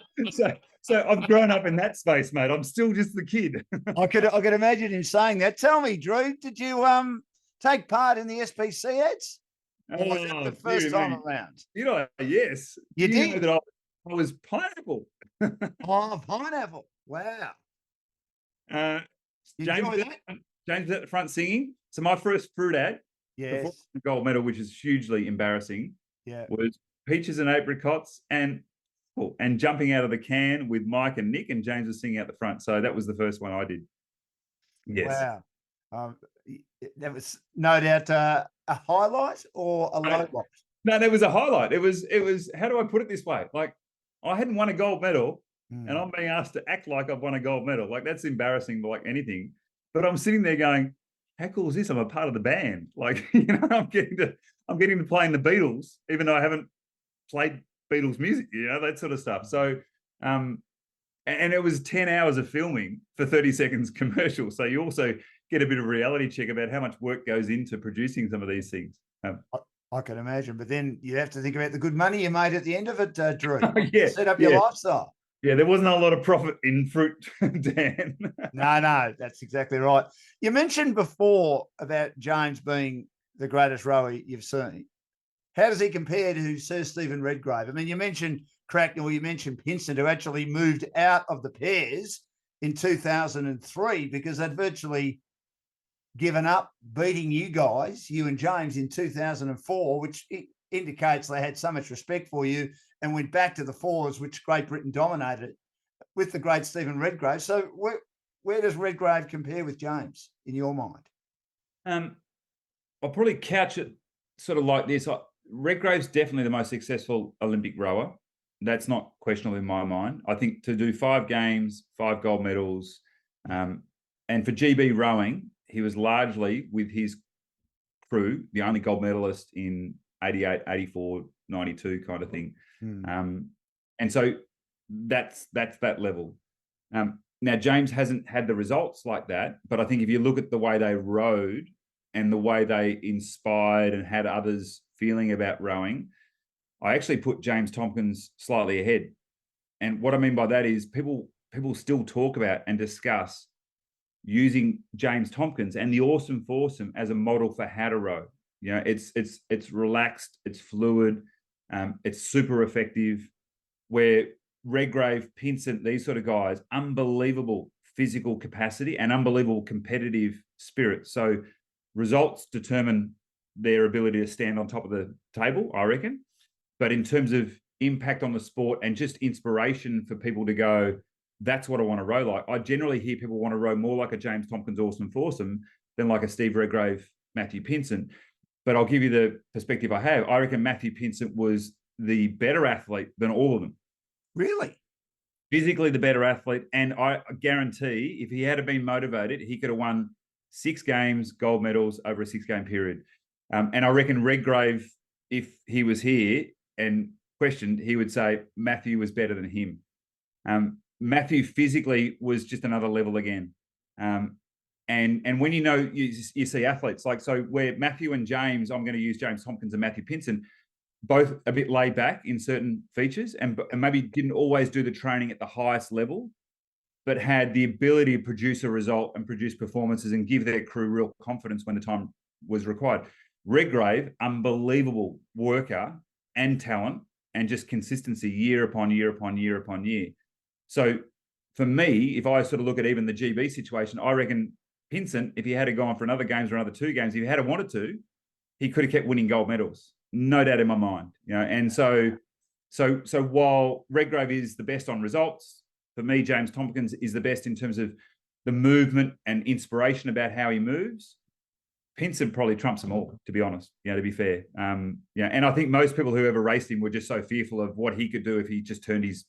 so I've grown up in that space, mate. I'm still just the kid. I could imagine him saying that. Tell me, Drew, did you take part in the SPC ads? Or was it the first time around? You know, yes. You did? Know that I was Pineapple. Oh, Pineapple. Wow. James at the front singing. So my first fruit ad, yes, the gold medal, which is hugely embarrassing, was peaches and apricots and jumping out of the can with Mike and Nick, and James was singing out the front. So that was the first one I did. Yes. Wow. That was no doubt a highlight or a low light. No, that was a highlight. It was, how do I put it this way? Like, I hadn't won a gold medal and I'm being asked to act like I've won a gold medal. Like, that's embarrassing, like anything. But I'm sitting there going, how cool is this? I'm a part of the band. Like, I'm getting to play in the Beatles, even though I haven't played Beatles music, that sort of stuff. So, and it was 10 hours of filming for 30 seconds commercial. So you also get a bit of a reality check about how much work goes into producing some of these things. I can imagine, but then you have to think about the good money you made at the end of it, Drew. Set up your lifestyle. Yeah, there wasn't a lot of profit in fruit, Dan. No, that's exactly right. You mentioned before about James being the greatest rower you've seen. How does he compare to Sir Stephen Redgrave? I mean, you mentioned Cracknell, you mentioned Pinson, who actually moved out of the pairs in 2003 because they'd virtually given up beating you guys, you and James, in 2004, which indicates they had so much respect for you and went back to the fours, which Great Britain dominated with the great Stephen Redgrave. So where does Redgrave compare with James in your mind? I'll probably couch it sort of like this. Redgrave's definitely the most successful Olympic rower. That's not questionable in my mind. I think to do 5 games, 5 gold medals, and for GB rowing, he was largely, with his crew, the only gold medalist in 88, 84, 92 kind of thing. And so that's that level. Now, James hasn't had the results like that, but I think if you look at the way they rowed and the way they inspired and had others feeling about rowing, I actually put James Tompkins slightly ahead. And what I mean by that is people still talk about and discuss using James Tompkins and the Oarsome Foursome as a model for how to row. It's relaxed, it's fluid, it's super effective. Where Redgrave, Pinson, these sort of guys, unbelievable physical capacity and unbelievable competitive spirit. So results determine their ability to stand on top of the table, I reckon. But in terms of impact on the sport and just inspiration for people to go, that's what I want to row like. I generally hear people want to row more like a James Tompkins Oarsome Foursome than like a Steve Redgrave, Matthew Pinson. But I'll give you the perspective I have. I reckon Matthew Pinson was the better athlete than all of them. Really? Physically the better athlete. And I guarantee if he had been motivated, he could have won 6 games, gold medals over a 6-game period. And I reckon Redgrave, if he was here and questioned, he would say Matthew was better than him. Matthew physically was just another level again. And when you see athletes like, so where Matthew and James, I'm going to use James Tompkins and Matthew Pinson, both a bit laid back in certain features and maybe didn't always do the training at the highest level, but had the ability to produce a result and produce performances and give their crew real confidence when the time was required. Redgrave, unbelievable worker and talent and just consistency year upon year upon year upon year. So for me, if I sort of look at even the GB situation, I reckon Pinson, if he had gone for another games or another 2 games, if he had wanted to, he could have kept winning gold medals. No doubt in my mind. And so while Redgrave is the best on results, for me, James Tompkins is the best in terms of the movement and inspiration about how he moves. Pinson probably trumps them all, to be honest, to be fair. And I think most people who ever raced him were just so fearful of what he could do if he just turned his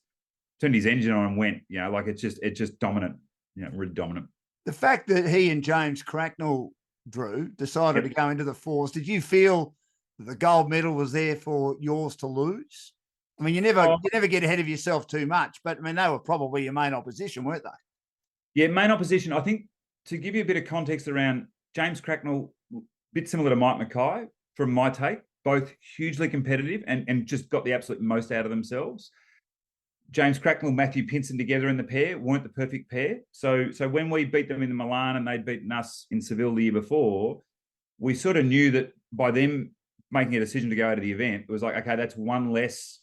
engine on and went, like it's just dominant, really dominant. The fact that he and James Cracknell, Drew, decided to go into the fours, did you feel the gold medal was there for yours to lose? I mean, you never get ahead of yourself too much, but I mean, they were probably your main opposition, weren't they? Yeah, main opposition. I think to give you a bit of context around James Cracknell, a bit similar to Mike Mackay, from my take, both hugely competitive and just got the absolute most out of themselves. James Cracknell, Matthew Pinson together in the pair weren't the perfect pair. So when we beat them in the Milan and they'd beaten us in Seville the year before, we sort of knew that by them making a decision to go out of the event, it was like, okay, that's one less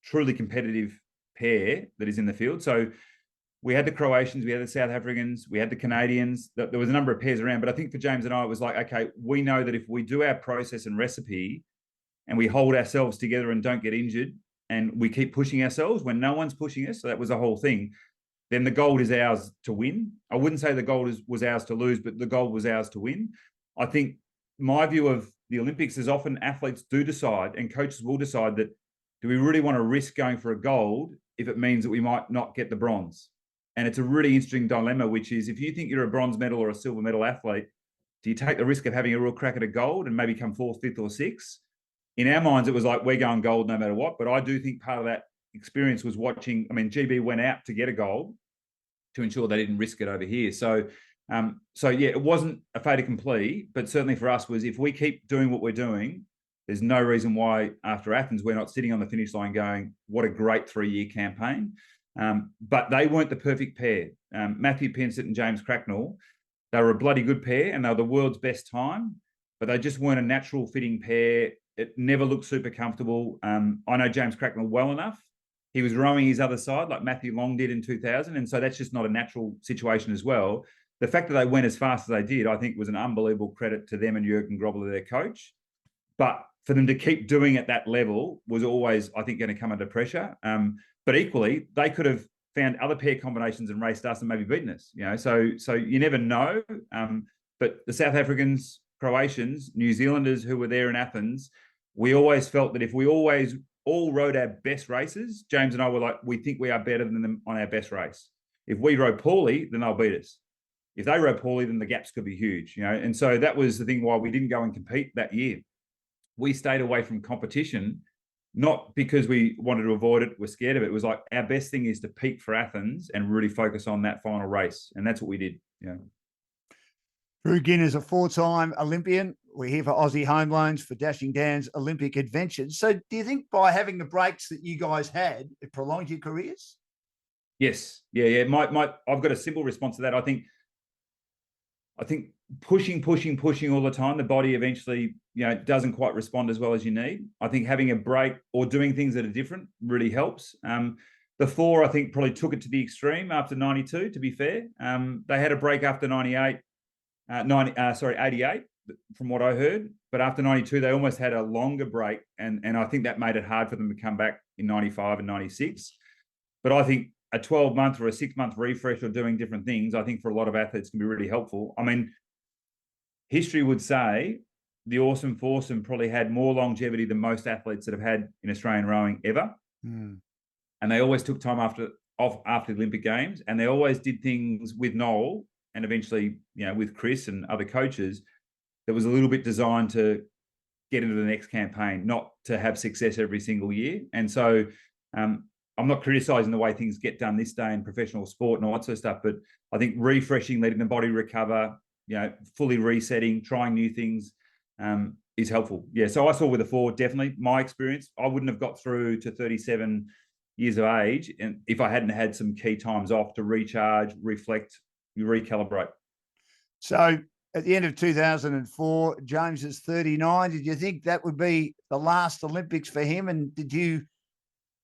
truly competitive pair that is in the field. So we had the Croatians, we had the South Africans, we had the Canadians. There was a number of pairs around, but I think for James and I, it was like, okay, we know that if we do our process and recipe and we hold ourselves together and don't get injured and we keep pushing ourselves when no one's pushing us, so that was the whole thing, then the gold is ours to win. I wouldn't say the gold was ours to lose, but the gold was ours to win. I think my view of the Olympics is often athletes do decide and coaches will decide that, do we really want to risk going for a gold if it means that we might not get the bronze? And it's a really interesting dilemma, which is if you think you're a bronze medal or a silver medal athlete, do you take the risk of having a real crack at a gold and maybe come fourth, fifth, or sixth? In our minds, it was like, we're going gold no matter what. But I do think part of that experience was watching. I mean, GB went out to get a gold to ensure they didn't risk it over here. So yeah, it wasn't a fait accompli, but certainly for us was, if we keep doing what we're doing, there's no reason why after Athens we're not sitting on the finish line going, what a great 3-year campaign. But they weren't the perfect pair. Matthew Pinsett and James Cracknell, they were a bloody good pair and they were the world's best time, but they just weren't a natural fitting pair. It never looked super comfortable. I know James Cracknell well enough. He was rowing his other side like Matthew Long did in 2000. And so that's just not a natural situation as well. The fact that they went as fast as they did, I think was an unbelievable credit to them and Jürgen Grobler, their coach. But for them to keep doing at that level was always, I think, going to come under pressure. But equally, they could have found other pair combinations and raced us and maybe beaten us. You know, so you never know. But the South Africans, Croatians, New Zealanders who were there in Athens, we always felt that if we always all rode our best races, James and I were like, we think we are better than them on our best race. If we row poorly, then they'll beat us. If they row poorly, then the gaps could be huge, you know. And so that was the thing why we didn't go and compete that year. We stayed away from competition, not because we wanted to avoid it, we're scared of it. It was like, our best thing is to peak for Athens and really focus on that final race. And that's what we did. Yeah. Drew Ginn is a 4-time Olympian. We're here for Aussie Home Loans for Dashing Dan's Olympic Adventures. So do you think by having the breaks that you guys had, it prolonged your careers? Yes. Yeah. I've got a simple response to that. I think pushing all the time, the body eventually, you know, doesn't quite respond as well as you need. I think having a break or doing things that are different really helps. The 4, I think, probably took it to the extreme after 92, to be fair. They had a break after 88, from what I heard. But after 92, they almost had a longer break. And I think that made it hard for them to come back in 95 and 96. But I think a 12-month or a 6-month refresh or doing different things, I think for a lot of athletes can be really helpful. I mean, history would say the Oarsome Foursome probably had more longevity than most athletes that have had in Australian rowing ever. And they always took time off after the Olympic Games, and they always did things with Noel and eventually, you know, with Chris and other coaches that was a little bit designed to get into the next campaign, not to have success every single year. And so I'm not criticizing the way things get done this day in professional sport and all that sort of stuff, but I think refreshing, letting the body recover, you know, fully resetting, trying new things is helpful. Yeah. So I saw with the 4, definitely my experience, I wouldn't have got through to 37 years of age and if I hadn't had some key times off to recharge, reflect, recalibrate. So at the end of 2004, James is 39. Did you think that would be the last Olympics for him? And did you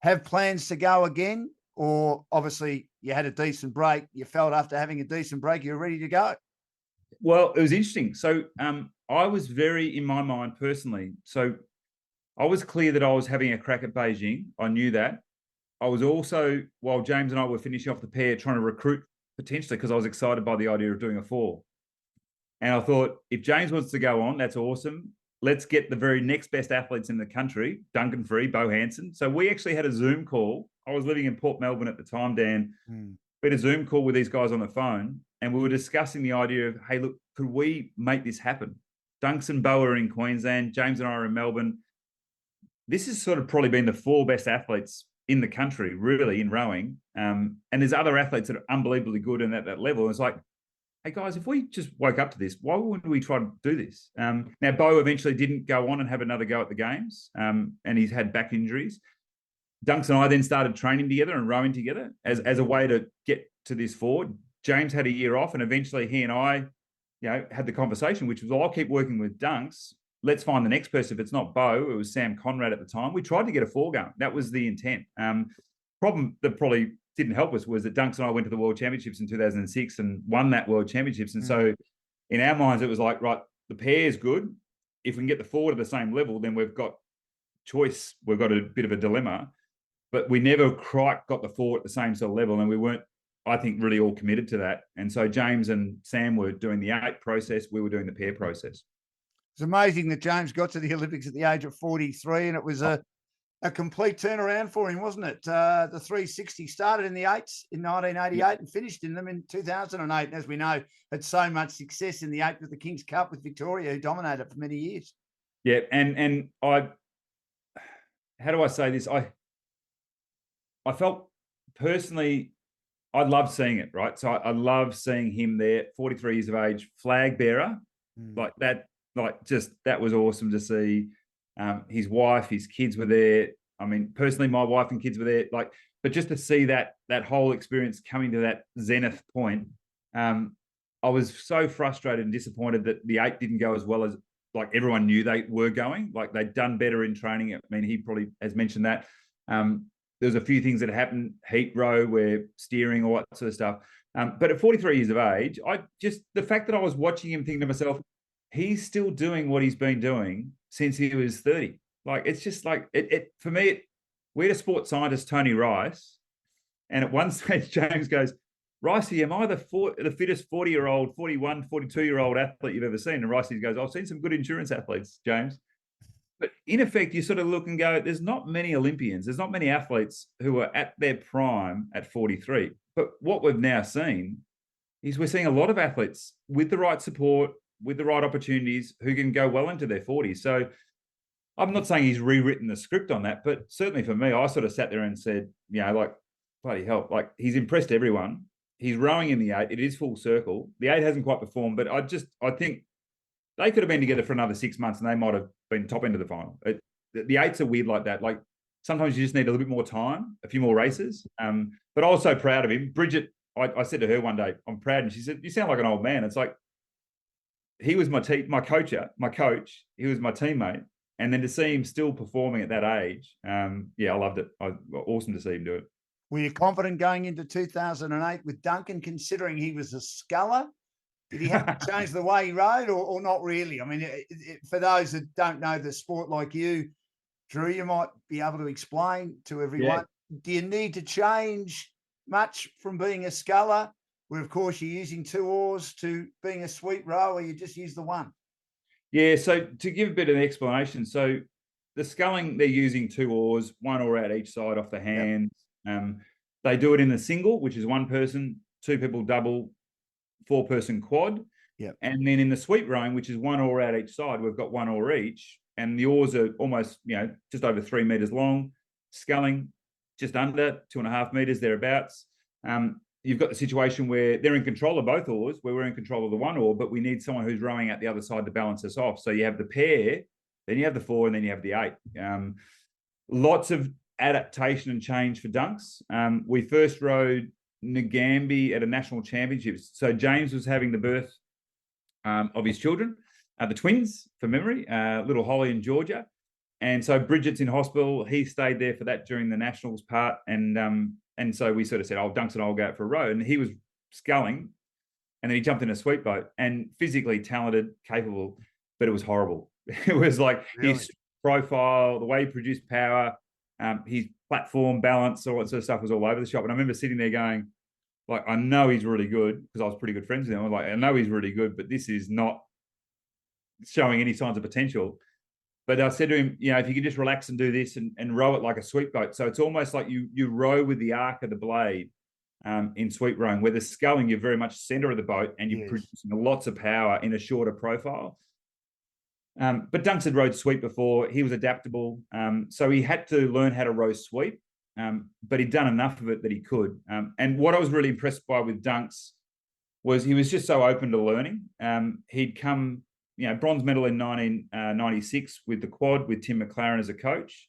have plans to go again? Or obviously you had a decent break. You felt after having a decent break, you were ready to go. Well, it was interesting. So I was very, in my mind personally, so I was clear that I was having a crack at Beijing. I knew that. I was also, while James and I were finishing off the pair, trying to recruit potentially because I was excited by the idea of doing a 4. And I thought, if James wants to go on, that's awesome. Let's get the very next best athletes in the country, Duncan Free, Bo Hansen. So we actually had a Zoom call. I was living in Port Melbourne at the time, Dan. We had a Zoom call with these guys on the phone, and we were discussing the idea of, hey, look, could we make this happen? Dunks and Bo are in Queensland. James and I are in Melbourne. This has sort of probably been the 4 best athletes in the country, really, in rowing. And there's other athletes that are unbelievably good and at that level. And it's like, hey guys, if we just woke up to this, why wouldn't we try to do this? Now, Bo eventually didn't go on and have another go at the games, and he's had back injuries. Dunks and I then started training together and rowing together as a way to get to this forward. James had a year off, and eventually he and I, had the conversation, which was, well, I'll keep working with Dunks. Let's find the next person. If it's not Bo, it was Sam Conrad at the time. We tried to get a four going. That was the intent. Problem that probably didn't help us was that Dunks and I went to the World Championships in 2006 and won that World Championships. And so in our minds, it was like, right, the pair is good. If we can get the four to the same level, then we've got choice. We've got a bit of a dilemma. But we never quite got the four at the same sort of level. And we weren't, I think, really all committed to that. And so James and Sam were doing the 8 process. We were doing the pair process. It's amazing that James got to the Olympics at the age of 43, and it was a complete turnaround for him, wasn't it? The 360 started in the 8s in 1988 and finished in them in 2008. And as we know, had so much success in the 8 with the King's Cup with Victoria, who dominated for many years. Yeah, and I, how do I say this? I felt personally, I loved seeing it, right? So I love seeing him there, 43 years of age, flag bearer, like that. Like, just that was awesome to see. His wife, his kids were there. I mean, personally, my wife and kids were there. Like, but just to see that whole experience coming to that zenith point, I was so frustrated and disappointed that the 8 didn't go as well as like everyone knew they were going. Like, they'd done better in training. I mean, he probably has mentioned that. There was a few things that happened, heat row, where steering, all that sort of stuff. But at 43 years of age, the fact that I was watching him, thinking to myself, he's still doing what he's been doing since he was 30. Like, it's just like, for me, we had a sports scientist, Tony Rice, and at one stage, James goes, Ricey, am I the fittest 40-year-old, 41, 42-year-old athlete you've ever seen? And Ricey goes, I've seen some good endurance athletes, James. But in effect, you sort of look and go, there's not many Olympians, there's not many athletes who are at their prime at 43. But what we've now seen is we're seeing a lot of athletes with the right support, with the right opportunities, who can go well into their 40s. So I'm not saying he's rewritten the script on that, but certainly for me, I sort of sat there and said, like, bloody hell, like, he's impressed everyone. He's rowing in the 8. It is full circle. The 8 hasn't quite performed, but I think they could have been together for another 6 months and they might have been top end of the final. The 8s are weird like that. Like, sometimes you just need a little bit more time, a few more races. But I was so proud of him. Bridget, I said to her one day, I'm proud. And she said, you sound like an old man. It's like, he was my coach. He was my teammate. And then to see him still performing at that age, I loved it. Awesome to see him do it. Were you confident going into 2008 with Duncan, considering he was a sculler? Did he have to change the way he rode or not really? I mean, for those that don't know the sport like you, Drew, you might be able to explain to everyone. Yeah. Do you need to change much from being a sculler, where, of course, you're using 2 oars, to being a sweep row, or you just use the 1? Yeah, so to give a bit of an explanation, so the sculling, they're using 2 oars, 1 oar out each side off the hands. Yep. They do it in the single, which is 1 person, 2 people double, 4-person quad. Yep. And then in the sweep rowing, which is 1 oar out each side, we've got 1 oar each. And the oars are almost, just over 3 meters long. Sculling, just under 2.5 meters, thereabouts. You've got the situation where they're in control of both oars, where we're in control of the 1 oar, but we need someone who's rowing out the other side to balance us off. So you have the pair, then you have the 4, and then you have the 8. Lots of adaptation and change for Dunks. We first rowed Ngambie at a national championships. So James was having the birth of his children, the twins, for memory, little Holly and Georgia. And so Bridget's in hospital. He stayed there for that during the nationals part. And so we sort of said, Dunks and I will go out for a row. And he was sculling, and then he jumped in a sweep boat, and physically talented, capable, but it was horrible. It was like his profile, the way he produced power, his platform balance, all that sort of stuff was all over the shop. And I remember sitting there going, like, I know he's really good, because I was pretty good friends with him. I was like, I know he's really good, but this is not showing any signs of potential. But I said to him, if you could just relax and do this and row it like a sweep boat. So it's almost like you row with the arc of the blade in sweep rowing, where the sculling, you're very much center of the boat, and you're producing lots of power in a shorter profile. But Dunks had rowed sweep before. He was adaptable. So he had to learn how to row sweep. but he'd done enough of it that he could. And what I was really impressed by with Dunks was he was just so open to learning. He'd come, bronze medal in 1996 with the quad with Tim McLaren as a coach.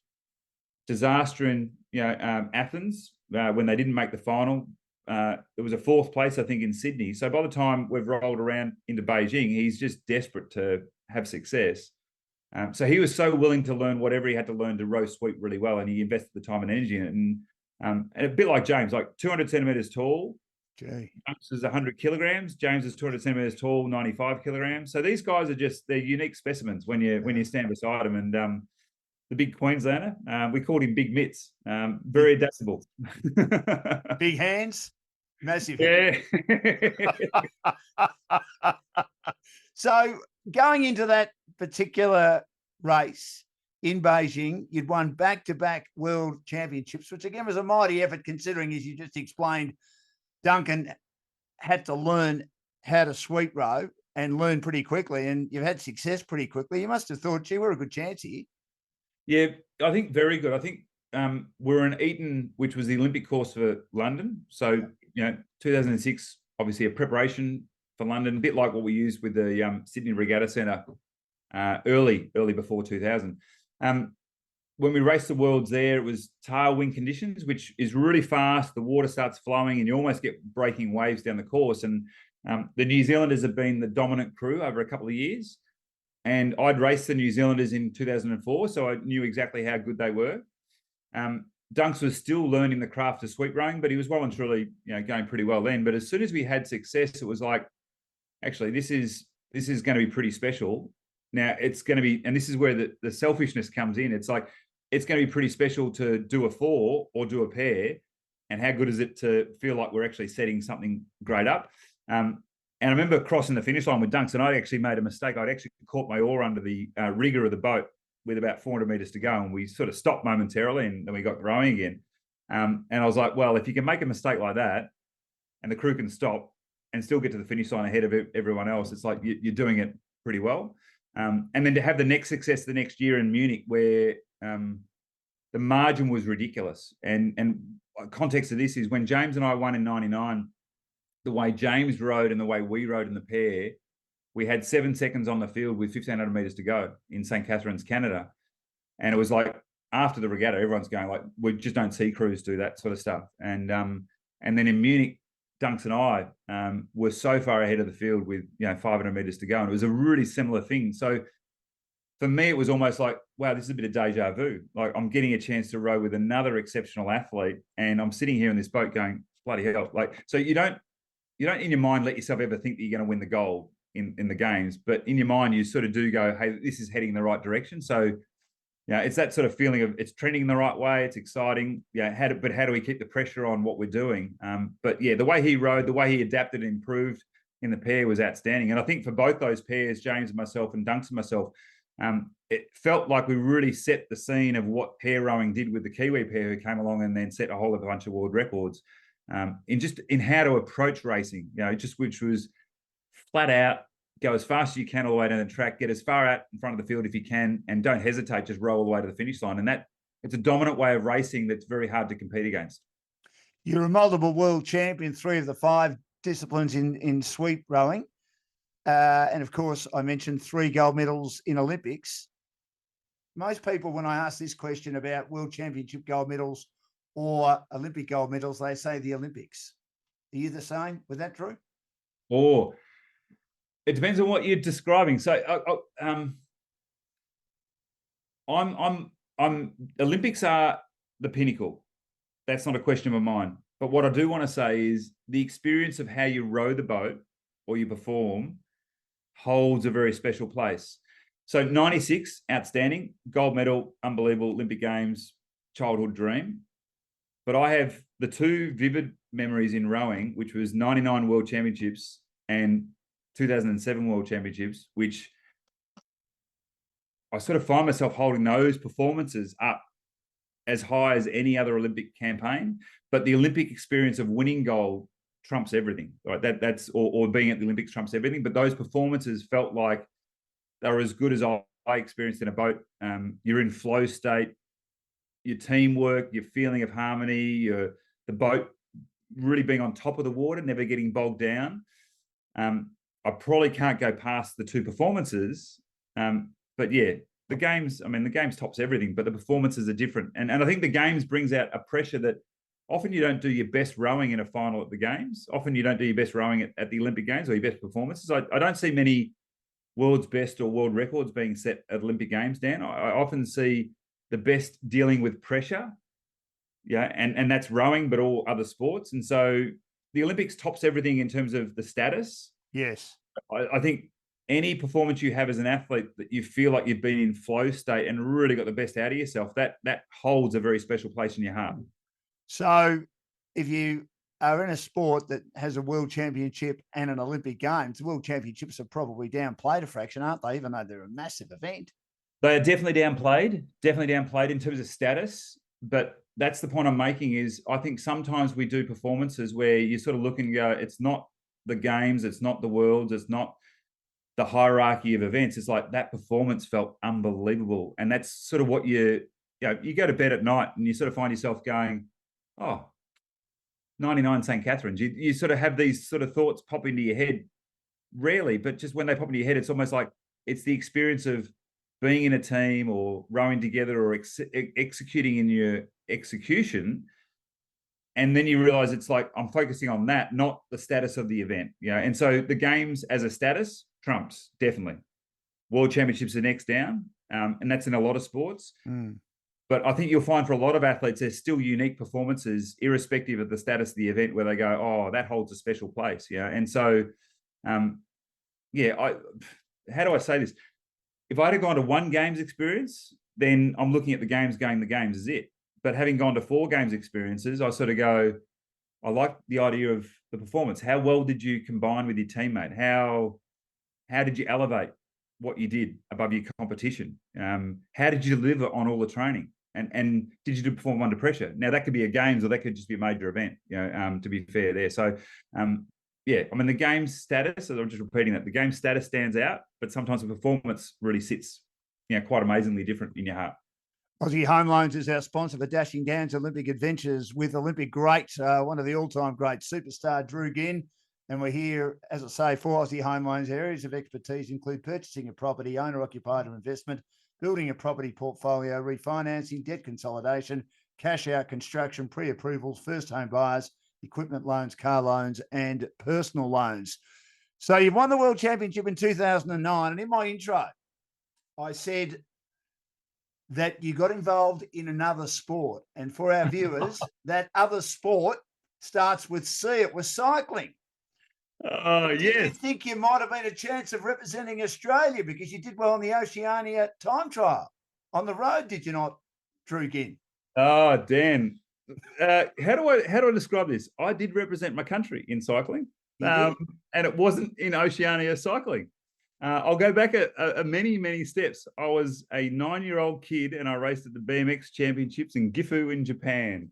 Disaster in Athens when they didn't make the final. It was a fourth place, I think, in Sydney. So by the time we've rolled around into Beijing, he's just desperate to have success. So he was so willing to learn whatever he had to learn to row sweep really well, and he invested the time and energy in it. And a bit like James, like 200 centimeters tall. Gee. James is 100 kilograms. James is 200 centimeters tall, 95 kilograms. So these guys are they're unique specimens when you stand beside them. And the big Queenslander, we called him Big Mitts. Very adaptable. Big hands, massive Yeah. So going into that particular race in Beijing, you'd won back-to-back world championships, which again was a mighty effort considering, as you just explained, Duncan had to learn how to sweep row and learn pretty quickly, and you've had success pretty quickly. You must have thought, gee, we're a good chance here. Yeah, I think very good. I think we're in Eton, which was the Olympic course for London. So, 2006, obviously a preparation for London, a bit like what we used with the Sydney Regatta Centre early before 2000. When we raced the Worlds there, it was tailwind conditions, which is really fast. The water starts flowing and you almost get breaking waves down the course. And the New Zealanders have been the dominant crew over a couple of years. And I'd raced the New Zealanders in 2004, so I knew exactly how good they were. Dunks was still learning the craft of sweep rowing, but he was well and truly, going pretty well then. But as soon as we had success, it was like, actually, this is going to be pretty special. Now it's going to be, and this is where the selfishness comes in. It's like, it's going to be pretty special to do a four or do a pair. And how good is it to feel like we're actually setting something great up? And I remember crossing the finish line with Dunks, and I actually made a mistake. I'd actually caught my oar under the rigger of the boat with about 400 meters to go, and we sort of stopped momentarily, and then we got rowing again. And I was like, well, if you can make a mistake like that, and the crew can stop and still get to the finish line ahead of everyone else, it's like you're doing it pretty well. And then to have the next success the next year in Munich, where the margin was ridiculous. And context of this is when James and I won in 99, the way James rode and the way we rode in the pair, we had 7 seconds on the field with 1,500 meters to go in St. Catharines, Canada. And it was like, after the regatta, everyone's going like, we just don't see crews do that sort of stuff. And then in Munich, Dunks and I were so far ahead of the field with 500 meters to go, and it was a really similar thing. So for me, it was almost like, wow, this is a bit of deja vu. Like I'm getting a chance to row with another exceptional athlete, and I'm sitting here in this boat going, bloody hell! Like, so you don't in your mind let yourself ever think that you're going to win the gold in the games, but in your mind you sort of do go, hey, this is heading in the right direction. So it's that sort of feeling of it's trending in the right way. It's exciting. How do we keep the pressure on what we're doing? But the way he rode, the way he adapted and improved in the pair was outstanding. And I think for both those pairs, James and myself and Dunks and myself, it felt like we really set the scene of what pair rowing did with the Kiwi pair who came along and then set a whole bunch of world records in how to approach racing, which was flat out, go as fast as you can all the way down the track, get as far out in front of the field if you can, and don't hesitate, just roll all the way to the finish line. And it's a dominant way of racing that's very hard to compete against. You're a multiple world champion, 3 of the 5 disciplines in sweep rowing. And of course, I mentioned 3 gold medals in Olympics. Most people, when I ask this question about world championship gold medals or Olympic gold medals, they say the Olympics. Are you the same? Was that true? Or it depends on what you're describing. So, I'm Olympics are the pinnacle. That's not a question of mine. But what I do want to say is the experience of how you row the boat or you perform holds a very special place. So 96, outstanding, gold medal, unbelievable, Olympic Games, childhood dream. But I have the 2 vivid memories in rowing, which was 99 World Championships and 2007 World Championships, which I sort of find myself holding those performances up as high as any other Olympic campaign. But the Olympic experience of winning gold trumps everything, right? That's being at the Olympics trumps everything. But those performances felt like they were as good as I experienced in a boat. You're in flow state. your teamwork, your feeling of harmony, the boat really being on top of the water, never getting bogged down. I probably can't go past the two performances. But yeah, the games tops everything, but the performances are different. And I think the games brings out a pressure that often you don't do your best rowing in a final at the games. Often you don't do your best rowing at the Olympic Games or your best performances. I don't see many world's best or world records being set at Olympic Games, Dan. I often see the best dealing with pressure. Yeah, and that's rowing, but all other sports. And so the Olympics tops everything in terms of the status. Yes. I think any performance you have as an athlete that you feel like you've been in flow state and really got the best out of yourself, that holds a very special place in your heart. So if you are in a sport that has a world championship and an Olympic Games, the world championships are probably downplayed a fraction, aren't they? Even though they're a massive event. They are definitely downplayed in terms of status. But that's the point I'm making is I think sometimes we do performances where you sort of look and go, it's not the games, it's not the worlds, it's not the hierarchy of events. It's like that performance felt unbelievable. And that's sort of what you go to bed at night and you sort of find yourself going, oh, 99 St. Catherine's. You sort of have these sort of thoughts pop into your head rarely, but just when they pop into your head, it's almost like it's the experience of being in a team or rowing together or executing in your execution. And then you realize it's like, I'm focusing on that, not the status of the event. And so the games as a status trumps, definitely. World Championships are next down. And that's in a lot of sports. But I think you'll find for a lot of athletes, there's still unique performances, irrespective of the status of the event, where they go, oh, that holds a special place. And so, how do I say this? If I had gone to one games experience, then I'm looking at the games going, the games is it. But having gone to 4 games experiences, I sort of go, I like the idea of the performance. How well did you combine with your teammate? How did you elevate what you did above your competition? How did you deliver on all the training? And did you perform under pressure? Now, that could be a games or that could just be a major event, to be fair there. So, the game status, as I'm just repeating that, the game status stands out, but sometimes the performance really sits, quite amazingly different in your heart. Aussie Home Loans is our sponsor for Dashing Down's Olympic Adventures with Olympic great, one of the all-time greats, superstar Drew Ginn. And we're here, as I say, for Aussie Home Loans. Areas of expertise include purchasing a property, owner-occupied or investment, building a property portfolio, refinancing, debt consolidation, cash-out construction, pre-approvals, first home buyers, equipment loans, car loans, and personal loans. So you've won the World Championship in 2009. And in my intro, I said that you got involved in another sport. And for our viewers, that other sport starts with C. It was cycling. Oh, yes. Did you think you might have been a chance of representing Australia because you did well in the Oceania time trial on the road, did you not, Drew Ginn? Oh, Dan. How do I describe this? I did represent my country in cycling, and it wasn't in Oceania cycling. I'll go back a many, many steps. I was a 9-year-old kid and I raced at the BMX championships in Gifu in Japan.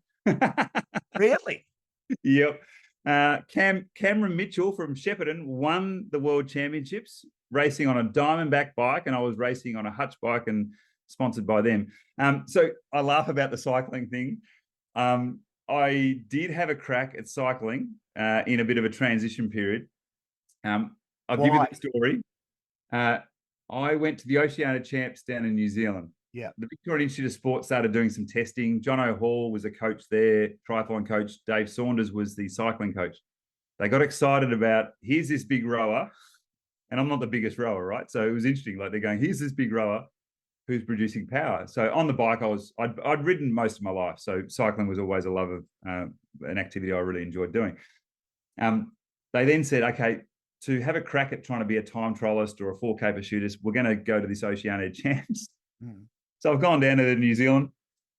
Really? Yep. Cameron Mitchell from Shepparton won the world championships racing on a Diamondback bike, and I was racing on a Hutch bike and sponsored by them. So I laugh about the cycling thing. I did have a crack at cycling in a bit of a transition period. I'll give you the story. I went to the Oceania Champs down in New Zealand. Yeah. The Victorian Institute of Sport started doing some testing. John O'Hall was a coach there, triathlon coach. Dave Saunders was the cycling coach. They got excited about, here's this big rower, and I'm not the biggest rower, right? So it was interesting. Like they're going, here's this big rower who's producing power. So on the bike, I'd ridden most of my life. So cycling was always a love of an activity I really enjoyed doing. They then said, okay, to have a crack at trying to be a time trialist or a 4K pursuitist, we're going to go to this Oceania Champs. So I've gone down to New Zealand,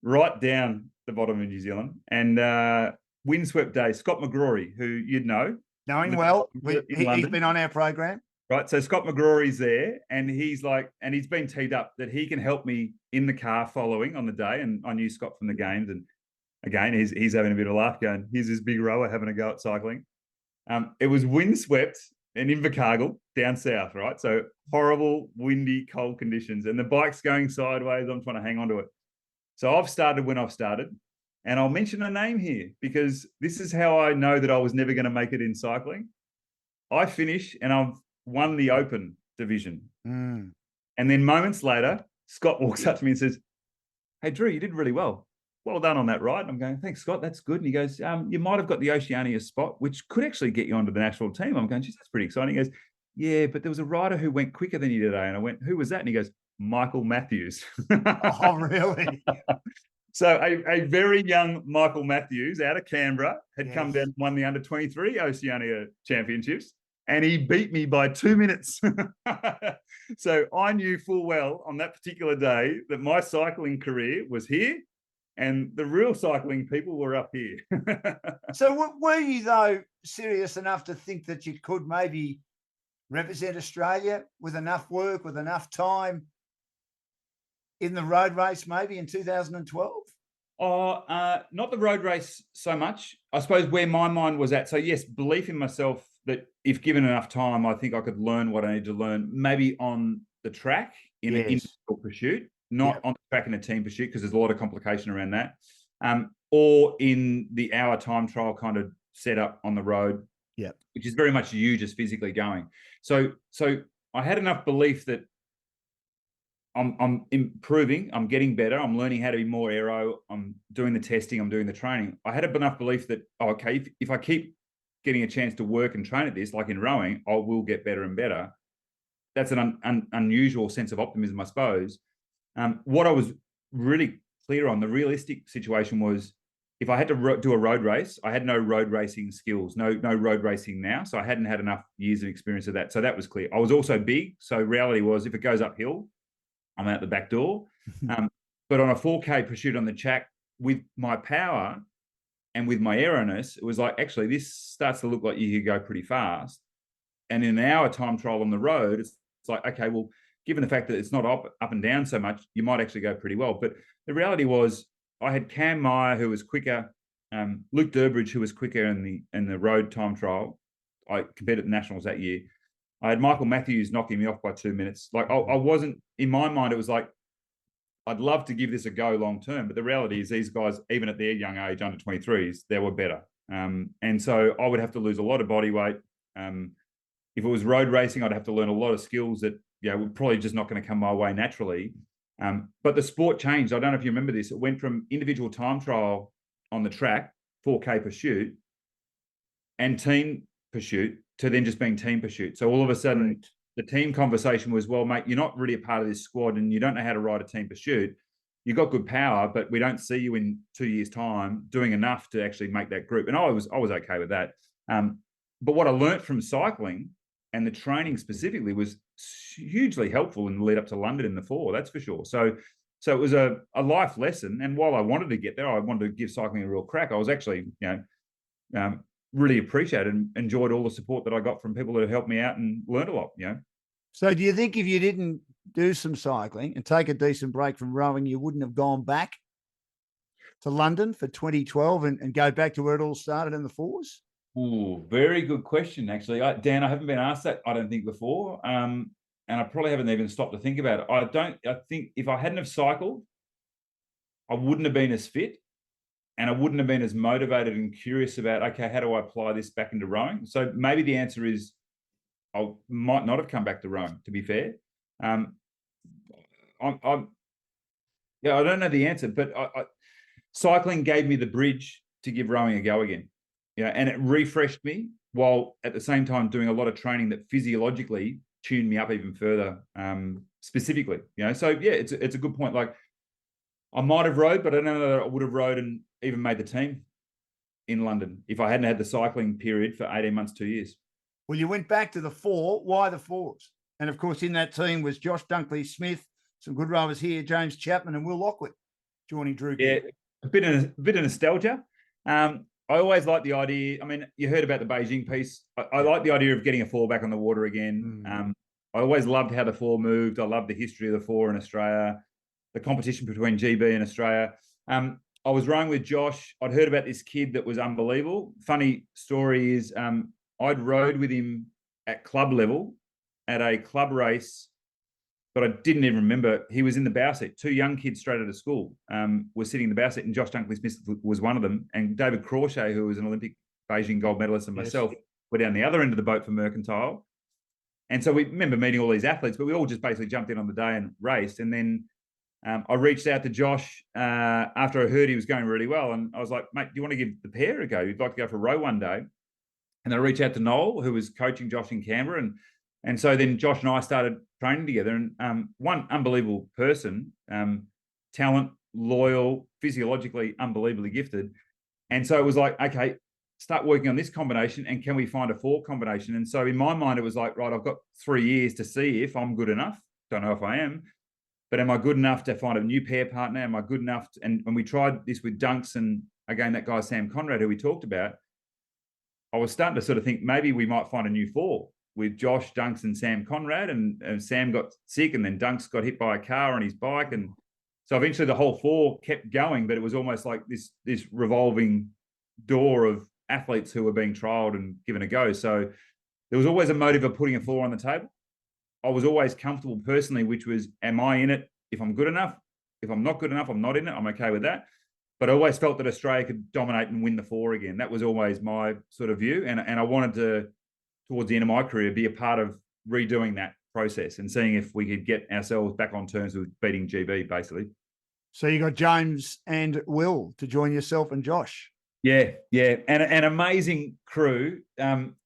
right down the bottom of New Zealand, and windswept day. Scott McGrory, who you'd know. Know him well. He's been on our program. Right. So Scott McGrory's there, and he's been teed up that he can help me in the car following on the day. And I knew Scott from the games. And again, he's having a bit of a laugh going, here's this big rower having a go at cycling. It was windswept and Invercargill down south, right? So horrible, windy, cold conditions. And the bike's going sideways. I'm trying to hang on to it. So I've started when I've started. And I'll mention a name here because this is how I know that I was never going to make it in cycling. I finish and I've won the open division. Mm. And then moments later, Scott walks up to me and says, "Hey, Drew, you did really well. Well done on that ride." I'm going, "Thanks, Scott. That's good." And he goes, "You might have got the Oceania spot, which could actually get you onto the national team." I'm going, "Geez, that's pretty exciting." He goes, "Yeah, but there was a rider who went quicker than you today." And I went, "Who was that?" And he goes, "Michael Matthews." Oh, really? So a very young Michael Matthews out of Canberra had come Yes. down and won the under-23 Oceania championships, and he beat me by 2 minutes. So I knew full well on that particular day that my cycling career was here and the real cycling people were up here. So were you, though, serious enough to think that you could maybe represent Australia with enough work, with enough time in the road race, maybe in 2012? Not the road race so much. I suppose where my mind was at. So yes, belief in myself that if given enough time, I think I could learn what I need to learn. Maybe on the track in an individual pursuit, not on the track in a team pursuit, because there's a lot of complication around that. Or in the hour time trial kind of setup on the road, which is very much you just physically going. So I had enough belief that I'm improving, I'm getting better, I'm learning how to be more aero, I'm doing the testing, I'm doing the training. I had enough belief that, okay, if I keep getting a chance to work and train at this, like in rowing, I will get better and better. That's an unusual sense of optimism, I suppose. What I was really clear on, the realistic situation was, if I had to do a road race, I had no road racing skills, no road racing now. So I hadn't had enough years of experience of that. So that was clear. I was also big. So reality was, if it goes uphill, I'm out the back door. But on a 4K pursuit on the track, with my power and with my aeroness, it was like, actually, this starts to look like you could go pretty fast. And in an hour time trial on the road, it's like, okay, well, given the fact that it's not up and down so much, you might actually go pretty well. But the reality was, I had Cam Meyer, who was quicker, Luke Durbridge, who was quicker in the road time trial. I compared at the Nationals that year. I had Michael Matthews knocking me off by 2 minutes. Like I wasn't, in my mind, it was like, I'd love to give this a go long term, but the reality is these guys, even at their young age, under 23s, they were better. And so I would have to lose a lot of body weight. If it was road racing, I'd have to learn a lot of skills that were probably just not going to come my way naturally. But the sport changed. I don't know if you remember this. It went from individual time trial on the track, 4K pursuit, and team pursuit, to then just being team pursuit. So all of a sudden, the team conversation was, well, mate, you're not really a part of this squad and you don't know how to ride a team pursuit. You've got good power, but we don't see you in 2 years' time doing enough to actually make that group. And I was okay with that. But what I learned from cycling and the training specifically was hugely helpful in the lead up to London in the 4, that's for sure. So it was a life lesson. And while I wanted to get there, I wanted to give cycling a real crack. I was actually, really appreciated and enjoyed all the support that I got from people that have helped me out and learned a lot, So do you think if you didn't do some cycling and take a decent break from rowing, you wouldn't have gone back to London for 2012 and go back to where it all started in the 4s? Ooh, very good question, actually. Dan, I haven't been asked that, I don't think, before. And I probably haven't even stopped to think about it. I think if I hadn't have cycled, I wouldn't have been as fit. And I wouldn't have been as motivated and curious about, okay, how do I apply this back into rowing? So maybe the answer is I might not have come back to rowing, to be fair. I don't know the answer, but cycling gave me the bridge to give rowing a go again. And it refreshed me while at the same time doing a lot of training that physiologically tuned me up even further, specifically. So yeah, it's a good point. Like, I might have rowed, but I don't know that I would have rowed and even made the team in London if I hadn't had the cycling period for 18 months, 2 years. Well, you went back to the 4. Why the 4s? And of course, in that team was Josh Dunkley-Smith, some good rowers here, James Chapman and Will Lockwood joining Drew. Yeah, a bit of nostalgia. I always liked the idea. I mean, you heard about the Beijing piece. I like the idea of getting a 4 back on the water again. I always loved how the 4 moved. I loved the history of the 4 in Australia, the competition between GB and Australia. I was rowing with Josh. I'd heard about this kid that was unbelievable. Funny story is I'd rowed with him at club level at a club race, but but I didn't even remember he was in the bow seat. Two young kids straight out of school were sitting in the bow seat, and Josh Dunkley-Smith was one of them. And David Crawshay, who was an Olympic Beijing gold medalist, and myself were down the other end of the boat for Mercantile. And so we remember meeting all these athletes, but we all just basically jumped in on the day and raced. And then I reached out to Josh after I heard he was going really well. And I was like, mate, do you want to give the pair a go? You'd like to go for a row one day? And I reached out to Noel, who was coaching Josh in Canberra. And so then Josh and I started training together. And one unbelievable person, talent, loyal, physiologically unbelievably gifted. And so it was like, okay, start working on this combination, and can we find a 4 combination? And so in my mind, it was like, right, I've got 3 years to see if I'm good enough. Don't know if I am, but am I good enough to find a new pair partner? Am I good enough? And we tried this with Dunks, and again, that guy, Sam Conrad, who we talked about, I was starting to sort of think maybe we might find a new 4 with Josh, Dunks, and Sam Conrad. And Sam got sick, and then Dunks got hit by a car on his bike. And so eventually the whole 4 kept going, but it was almost like this revolving door of athletes who were being trialed and given a go. So there was always a motive of putting a 4 on the table. I was always comfortable personally, which was, am I in it if I'm good enough? If I'm not good enough, I'm not in it. I'm okay with that. But I always felt that Australia could dominate and win the 4 again. That was always my sort of view. And I wanted to, towards the end of my career, be a part of redoing that process and seeing if we could get ourselves back on terms with beating GB, basically. So you got James and Will to join yourself and Josh. Yeah. And an amazing crew.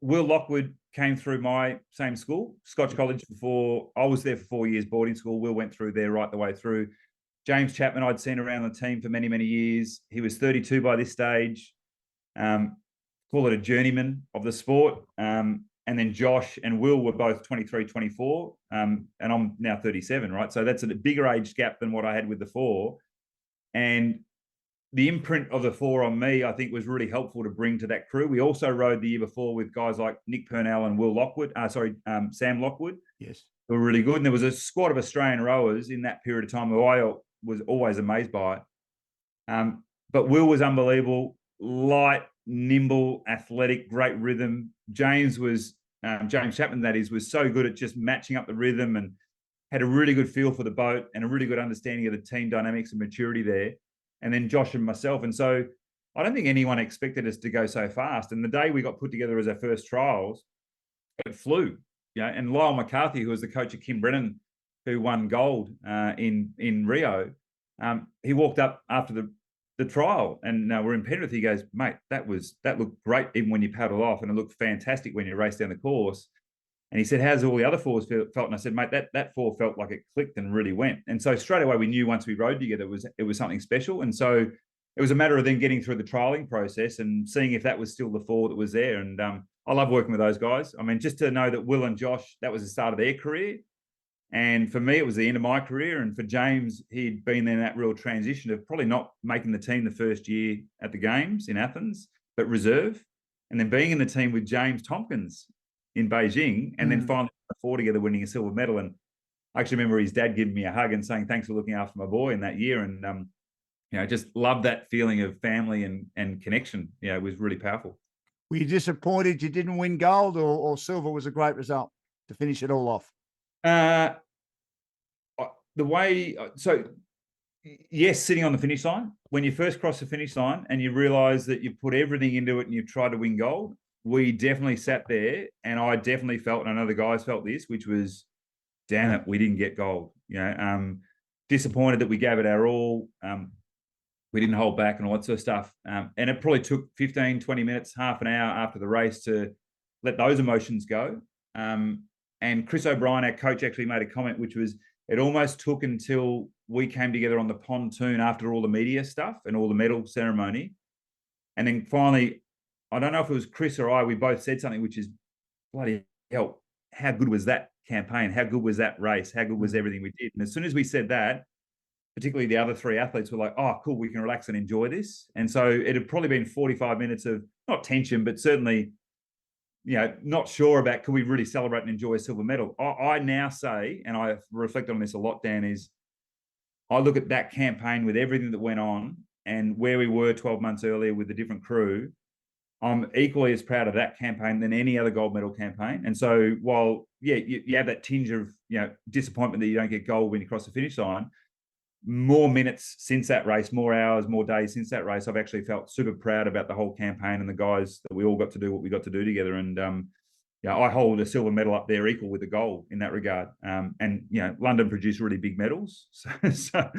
Will Lockwood came through my same school, Scotch College, before I was there for 4 years, boarding school. Will went through there right the way through. James Chapman, I'd seen around the team for many, many years. He was 32 by this stage. Call it a journeyman of the sport. And then Josh and Will were both 23, 24. And I'm now 37, right? So that's a bigger age gap than what I had with the 4. And the imprint of the 4 on me, I think, was really helpful to bring to that crew. We also rode the year before with guys like Nick Purnell and Will Lockwood. Sam Lockwood. Yes. They were really good. And there was a squad of Australian rowers in that period of time who I was always amazed by. But Will was unbelievable, light, nimble, athletic, great rhythm. James Chapman, that is, was so good at just matching up the rhythm and had a really good feel for the boat and a really good understanding of the team dynamics and maturity there. And then Josh and myself. And so I don't think anyone expected us to go so fast. And the day we got put together as our first trials, it flew. And Lyle McCarthy, who was the coach of Kim Brennan, who won gold in Rio, he walked up after the trial, and we're in Penrith. He goes, mate, that looked great even when you paddled off, and it looked fantastic when you raced down the course. And he said, how's all the other 4s felt? And I said, mate, that 4 felt like it clicked and really went. And so straight away we knew once we rode together it was something special. And so it was a matter of then getting through the trialing process and seeing if that was still the 4 that was there. And I love working with those guys. I mean, just to know that Will and Josh, that was the start of their career. And for me, it was the end of my career. And for James, he'd been in that real transition of probably not making the team the first year at the Games in Athens, but reserve. And then being in the team with James Tompkins in Beijing, and then finally the 4 together, winning a silver medal. And I actually remember his dad giving me a hug and saying, thanks for looking after my boy in that year. And, just love that feeling of family and connection. It was really powerful. Were you disappointed you didn't win gold, or silver was a great result to finish it all off? Yes, sitting on the finish line, when you first cross the finish line and you realize that you've put everything into it and you've tried to win gold, we definitely sat there, and I definitely felt, and I know the guys felt this, which was, damn it, we didn't get gold. Disappointed that we gave it our all. We didn't hold back and all that sort of stuff. And it probably took 15, 20 minutes, half an hour after the race to let those emotions go. And Chris O'Brien, our coach, actually made a comment, which was, it almost took until we came together on the pontoon after all the media stuff and all the medal ceremony. And then finally, I don't know if it was Chris or I, we both said something, which is, bloody hell, how good was that campaign? How good was that race? How good was everything we did? And as soon as we said that, particularly the other 3 athletes were like, oh, cool, we can relax and enjoy this. And so it had probably been 45 minutes of not tension, but certainly, not sure about, could we really celebrate and enjoy a silver medal? I now say, and I've reflected on this a lot, Dan, is I look at that campaign with everything that went on and where we were 12 months earlier with a different crew. I'm equally as proud of that campaign than any other gold medal campaign. And so while, you have that tinge of disappointment that you don't get gold when you cross the finish line. More minutes since that race, more hours, more days since that race, I've actually felt super proud about the whole campaign and the guys that we all got to do what we got to do together. And I hold a silver medal up there equal with the gold in that regard. And London produced really big medals, so it's the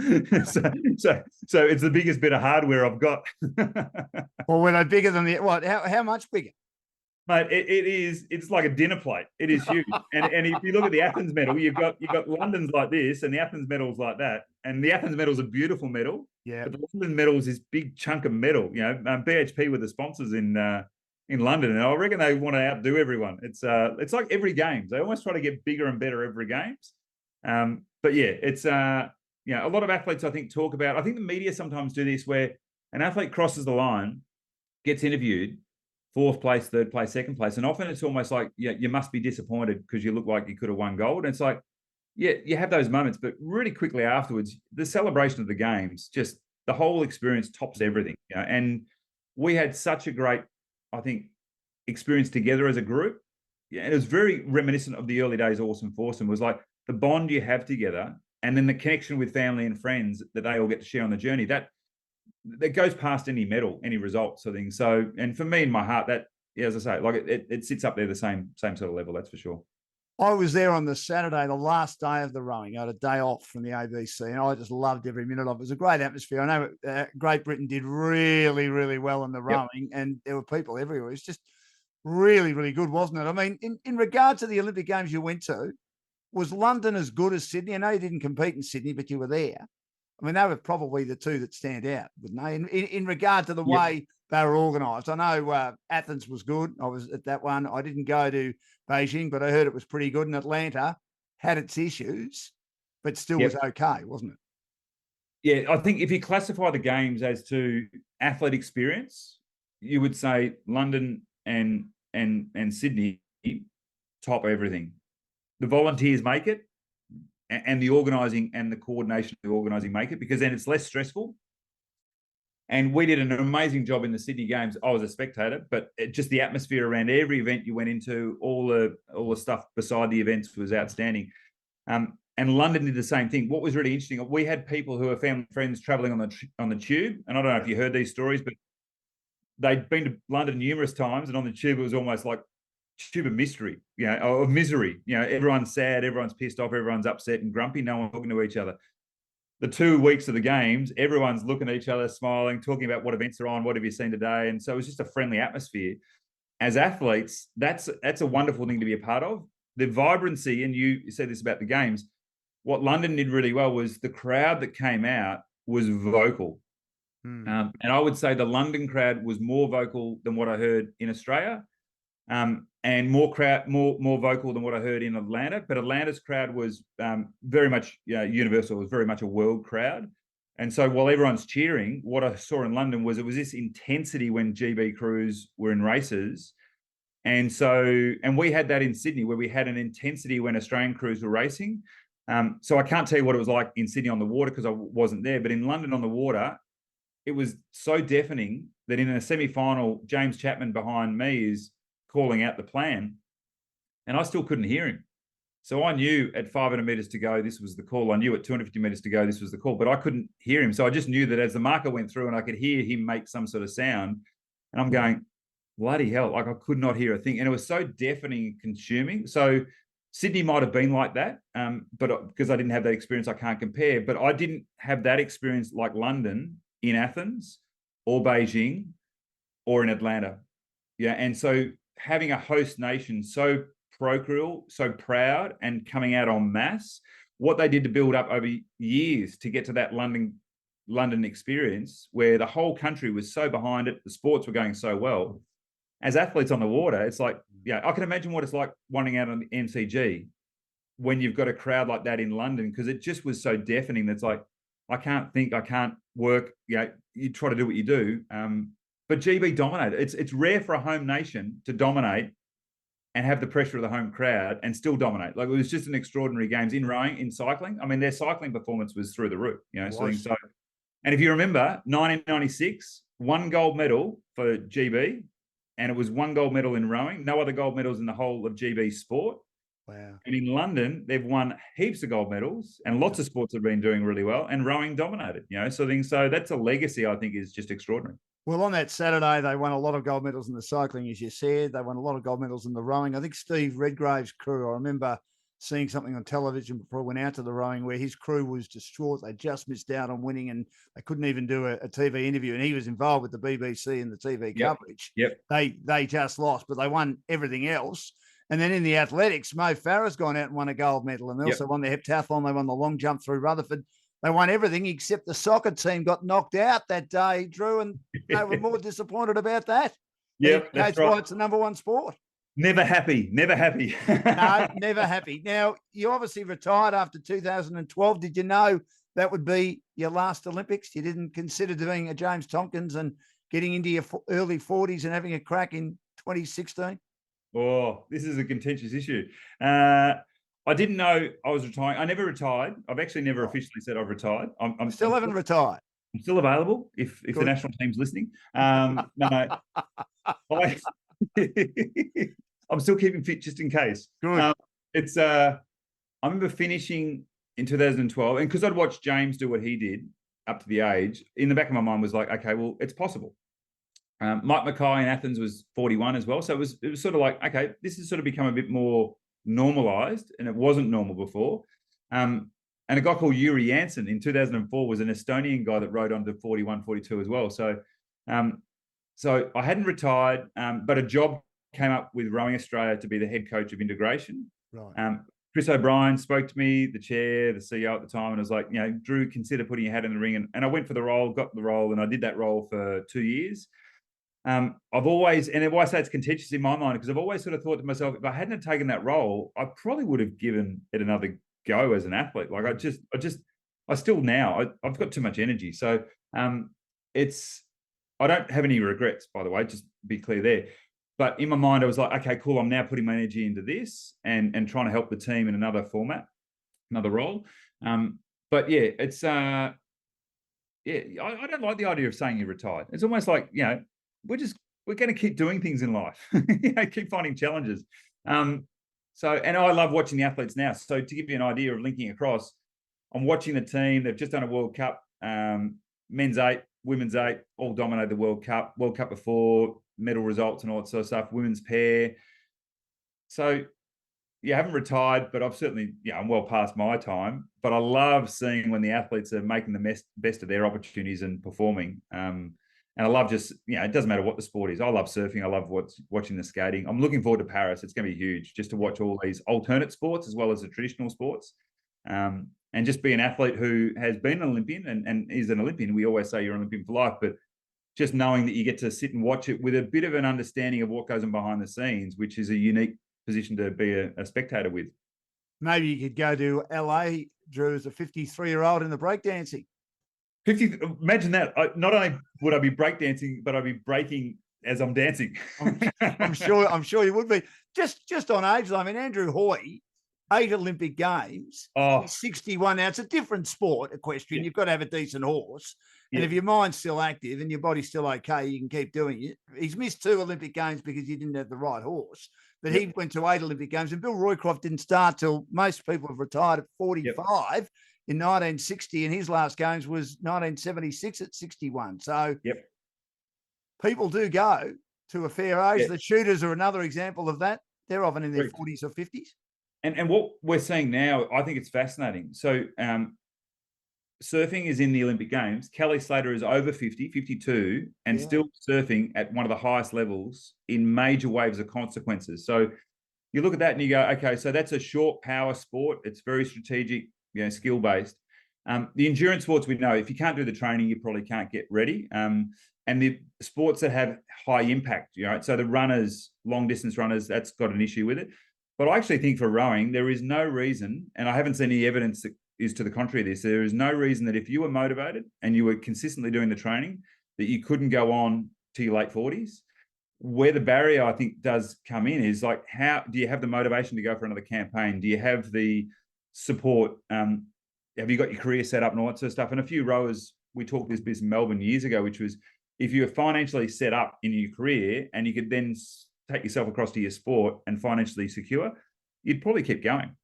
biggest bit of hardware I've got. Well, were they bigger than the what? How much bigger? Mate, it's like a dinner plate. It is huge. And if you look at the Athens medal, you've got London's like this and the Athens medal's like that. And the Athens medal's a beautiful medal. Yeah. But the London medal is this big chunk of metal. BHP were the sponsors in London, and I reckon they want to outdo everyone. It's like every games. They almost try to get bigger and better every games. But yeah, it's a lot of athletes I think talk about. I think the media sometimes do this where an athlete crosses the line, gets interviewed, 4th place, 3rd place, 2nd place. And often it's almost like, you must be disappointed because you look like you could have won gold. And it's like, you have those moments, but really quickly afterwards, the celebration of the games, just the whole experience tops everything. And we had such a great, I think, experience together as a group. Yeah, and it was very reminiscent of the early days of Oarsome Foursome. Was like the bond you have together and then the connection with family and friends that they all get to share on the journey. That goes past any medal, any result sort of thing. So, and for me in my heart, that, as I say, like it sits up there the same sort of level, that's for sure. I was there on the Saturday, the last day of the rowing. I had a day off from the ABC, and I just loved every minute of it. It was a great atmosphere. I know Great Britain did really, really well in the rowing, and there were people everywhere. It's just really, really good, wasn't it? I mean, in regard to the Olympic Games you went to, was London as good as Sydney? I know you didn't compete in Sydney, but you were there. I mean, they were probably the two that stand out, wouldn't they? In regard to the way they were organised. I know Athens was good. I was at that one. I didn't go to Beijing, but I heard it was pretty good. And Atlanta had its issues, but still was okay, wasn't it? Yeah, I think if you classify the games as to athlete experience, you would say London and Sydney top everything. The volunteers make it, and the organising and the coordination of the organising make it, because then it's less stressful. And we did an amazing job in the Sydney Games. I was a spectator, but just the atmosphere around every event you went into, all the stuff beside the events was outstanding. And London did the same thing. What was really interesting, we had people who are family friends travelling on the tube, and I don't know if you heard these stories, but they'd been to London numerous times, and on the tube it was almost like tube of mystery, of misery. Everyone's sad, everyone's pissed off, everyone's upset and grumpy. No one talking to each other. The 2 weeks of the games, everyone's looking at each other, smiling, talking about what events are on, what have you seen today, and so it was just a friendly atmosphere. As athletes, that's a wonderful thing to be a part of. The vibrancy, and you said this about the games. What London did really well was the crowd that came out was vocal. And I would say the London crowd was more vocal than what I heard in Australia, and more vocal than what I heard in Atlanta. But Atlanta's crowd was very much universal. It was very much a world crowd. And so while everyone's cheering, what I saw in London was it was this intensity when GB crews were in races. And we had that in Sydney, where we had an intensity when Australian crews were racing. So I can't tell you what it was like in Sydney on the water because I wasn't there. But in London on the water, it was so deafening that in a semi-final, James Chapman behind me is calling out the plan, and I still couldn't hear him. So I knew at 500 meters to go, this was the call. I knew at 250 meters to go, this was the call, but I couldn't hear him. So I just knew that as the marker went through and I could hear him make some sort of sound, and I'm going, bloody hell, like I could not hear a thing. And it was so deafening and consuming. So Sydney might have been like that, but because I didn't have that experience, I can't compare. But I didn't have that experience like London in Athens or Beijing or in Atlanta. Yeah, and so having a host nation so procreal, so proud, and coming out en masse, what they did to build up over years to get to that London experience, where the whole country was so behind it, the sports were going so well. As athletes on the water, it's like, I can imagine what it's like running out on the MCG when you've got a crowd like that in London, because it just was so deafening. That's like, I can't think, I can't work. You try to do what you do. But GB dominated. It's rare for a home nation to dominate and have the pressure of the home crowd and still dominate. Like, it was just an extraordinary games in rowing, in cycling. I mean, their cycling performance was through the roof. So, and if you remember, 1996, 1 gold medal for GB, and it was 1 gold medal in rowing. No other gold medals in the whole of GB sport. Wow. And in London, they've won heaps of gold medals, and lots of sports have been doing really well, and rowing dominated, so that's a legacy I think is just extraordinary. Well, on that Saturday, they won a lot of gold medals in the cycling, as you said. They won a lot of gold medals in the rowing. I think Steve Redgrave's crew, I remember seeing something on television before I went out to the rowing where his crew was distraught. They just missed out on winning and they couldn't even do a TV interview. And he was involved with the BBC and the TV coverage. Yep. They just lost, but they won everything else. And then in the athletics, Mo Farah's gone out and won a gold medal. And they also won the heptathlon. They won the long jump through Rutherford. They won everything except the soccer team got knocked out that day, Drew, and they were more disappointed about that. Yeah, that's right. Why it's the number one sport. Never happy. No, never happy. Now, you obviously retired after 2012. Did you know that would be your last Olympics? You didn't consider doing a James Tompkins and getting into your early 40s and having a crack in 2016? Oh, this is a contentious issue. I didn't know I was retiring. I never retired. I've actually never officially said I've retired. I'm still haven't retired. I'm still available if the national team's listening. No. I'm still keeping fit just in case. Good. I remember finishing in 2012, and because I'd watched James do what he did up to the age, in the back of my mind was like, okay, well, it's possible. Mike Mackay in Athens was 41 as well. So it was sort of like, okay, this has sort of become a bit more normalized, and it wasn't normal before. And a guy called Yuri Janssen in 2004 was an Estonian guy that rode on to 41, 42 as well. So I hadn't retired, but a job came up with Rowing Australia to be the head coach of integration. Right. Chris O'Brien spoke to me, the chair, the CEO at the time, and was like, Drew, consider putting your hat in the ring. And I went for the role, got the role, and I did that role for 2 years. I've always, and why I say it's contentious in my mind, because I've always sort of thought to myself, if I hadn't taken that role, I probably would have given it another go as an athlete. Like I still now, I've got too much energy. So I don't have any regrets, by the way, just be clear there. But in my mind, I was like, okay, cool. I'm now putting my energy into this and trying to help the team in another format, another role. But yeah, it's, I don't like the idea of saying you're retired. It's almost like, we're going to keep doing things in life, keep finding challenges. And I love watching the athletes now. So to give you an idea of linking across, I'm watching the team. They've just done a World Cup, men's 8, women's 8, all dominated the World Cup before, medal results and all that sort of stuff, women's pair. So I haven't retired, but I've certainly, I'm well past my time. But I love seeing when the athletes are making the best of their opportunities and performing. And I love just, it doesn't matter what the sport is. I love surfing. I love watching the skating. I'm looking forward to Paris. It's going to be huge just to watch all these alternate sports as well as the traditional sports. And just be an athlete who has been an Olympian and is an Olympian. We always say you're an Olympian for life, but just knowing that you get to sit and watch it with a bit of an understanding of what goes on behind the scenes, which is a unique position to be a spectator with. Maybe you could go to LA, Drew, as a 53-year-old in the breakdancing. 50. Imagine that. Not only would I be breakdancing, but I'd be breaking as I'm dancing. I'm sure you would be. Just on age, I mean, Andrew Hoy, 8 Olympic Games, 61. Now, it's a different sport, equestrian. You've got to have a decent horse. And if your mind's still active and your body's still okay, you can keep doing it. He's missed 2 Olympic Games because he didn't have the right horse. But he went to 8 Olympic Games. And Bill Roycroft didn't start till most people have retired at 45 in 1960. And his last Games was 1976 at 61. So people do go to a fair age. The shooters are another example of that. They're often in their 40s or 50s. And what we're seeing now, I think it's fascinating. So surfing is in the Olympic Games. Kelly Slater is over 50, 52, and still surfing at one of the highest levels in major waves of consequences. So you look at that and you go, okay, so that's a short power sport. It's very strategic, skill-based. The endurance sports, we know, if you can't do the training, you probably can't get ready. And the sports that have high impact, so the runners, long-distance runners, that's got an issue with it. But I actually think for rowing, there is no reason, and I haven't seen any evidence that is to the contrary of this, there is no reason that if you were motivated and you were consistently doing the training, that you couldn't go on to your late 40s. Where the barrier, I think, does come in is like, how do you have the motivation to go for another campaign? Do you have the support? Have you got your career set up and all that sort of stuff? And a few rowers, we talked this in Melbourne years ago, which was if you're financially set up in your career and you could then take yourself across to your sport and financially secure, you'd probably keep going.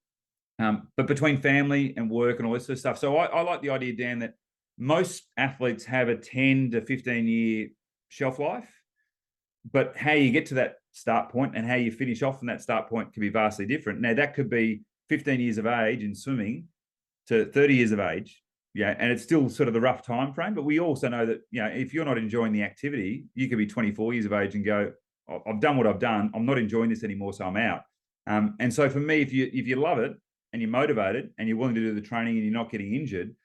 But between family and work and all this sort of stuff. So I like the idea, Dan, that most athletes have a 10 to 15 year shelf life, but how you get to that start point and how you finish off from that start point can be vastly different. Now, that could be 15 years of age in swimming to 30 years of age. Yeah, and it's still sort of the rough time frame. But we also know that, if you're not enjoying the activity, you could be 24 years of age and go, I've done what I've done. I'm not enjoying this anymore, so I'm out. And so for me, if you love it and you're motivated and you're willing to do the training and you're not getting injured,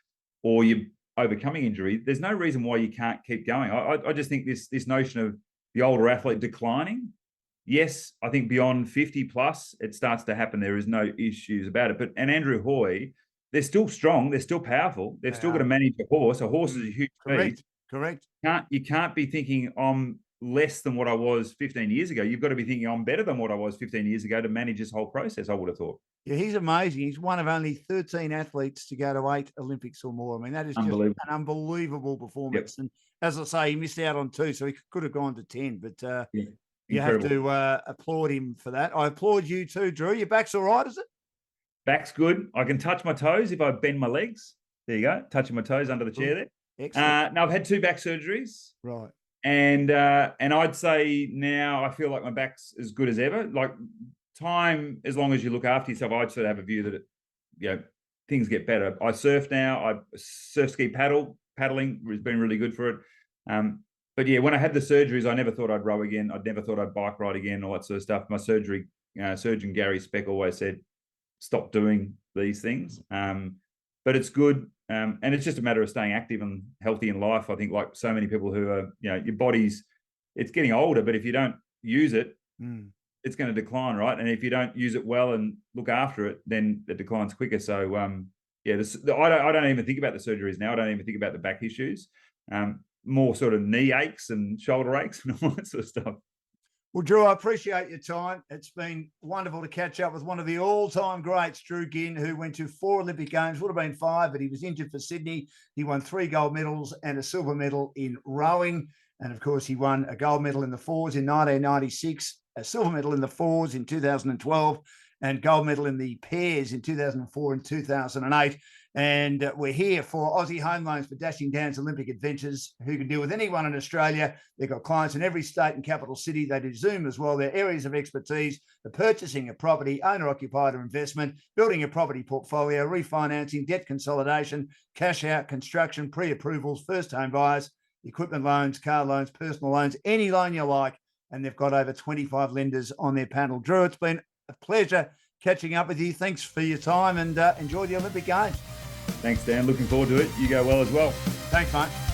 or you're overcoming injury, there's no reason why you can't keep going. I just think this notion of the older athlete declining, yes, I think beyond 50 plus, it starts to happen. There is no issues about it. And Andrew Hoy, they're still strong. They're still powerful. They've still got to manage a horse. A horse is a huge beast. Correct. You can't be thinking I'm less than what I was 15 years ago. You've got to be thinking I'm better than what I was 15 years ago to manage this whole process, I would have thought. Yeah, he's amazing. He's one of only 13 athletes to go to 8 Olympics or more. I mean, that is just an unbelievable performance. Yep. And as I say, he missed out on 2, so he could have gone to 10. But you have to applaud him for that. I applaud you too, Drew. Your back's all right, is it? Back's good. I can touch my toes if I bend my legs. There you go, touching my toes under the chair there. Excellent. Now, I've had 2 back surgeries. Right. And I'd say now I feel like my back's as good as ever. Like time, as long as you look after yourself, I'd sort of have a view that things get better. I surf now. I surf ski paddling has been really good for it. But yeah, when I had the surgeries, I never thought I'd row again. I'd never thought I'd bike ride again, all that sort of stuff. My surgeon Gary Speck always said, stop doing these things. But it's good. And it's just a matter of staying active and healthy in life. I think like so many people who are, your body's, it's getting older, but if you don't use it, it's going to decline, right? And if you don't use it well and look after it, then it declines quicker. So, I don't even think about the surgeries now. I don't even think about the back issues. More sort of knee aches and shoulder aches and all that sort of stuff. Well, Drew, I appreciate your time. It's been wonderful to catch up with one of the all-time greats, Drew Ginn, who went to 4 Olympic Games, would have been 5, but he was injured for Sydney. He won 3 gold medals and a silver medal in rowing. And, of course, he won a gold medal in the 4s in 1996, a silver medal in the 4s in 2012, and gold medal in the pairs in 2004 and 2008. And we're here for Aussie Home Loans for Dashing Down's Olympic Adventures, who can deal with anyone in Australia. They've got clients in every state and capital city. They do Zoom as well. Their areas of expertise, the purchasing of property, owner-occupied or investment, building a property portfolio, refinancing, debt consolidation, cash out, construction, pre-approvals, first home buyers, equipment loans, car loans, personal loans, any loan you like. And they've got over 25 lenders on their panel. Drew, it's been a pleasure catching up with you. Thanks for your time and enjoy the Olympic Games. Thanks, Dan. Looking forward to it. You go well as well. Thanks, mate.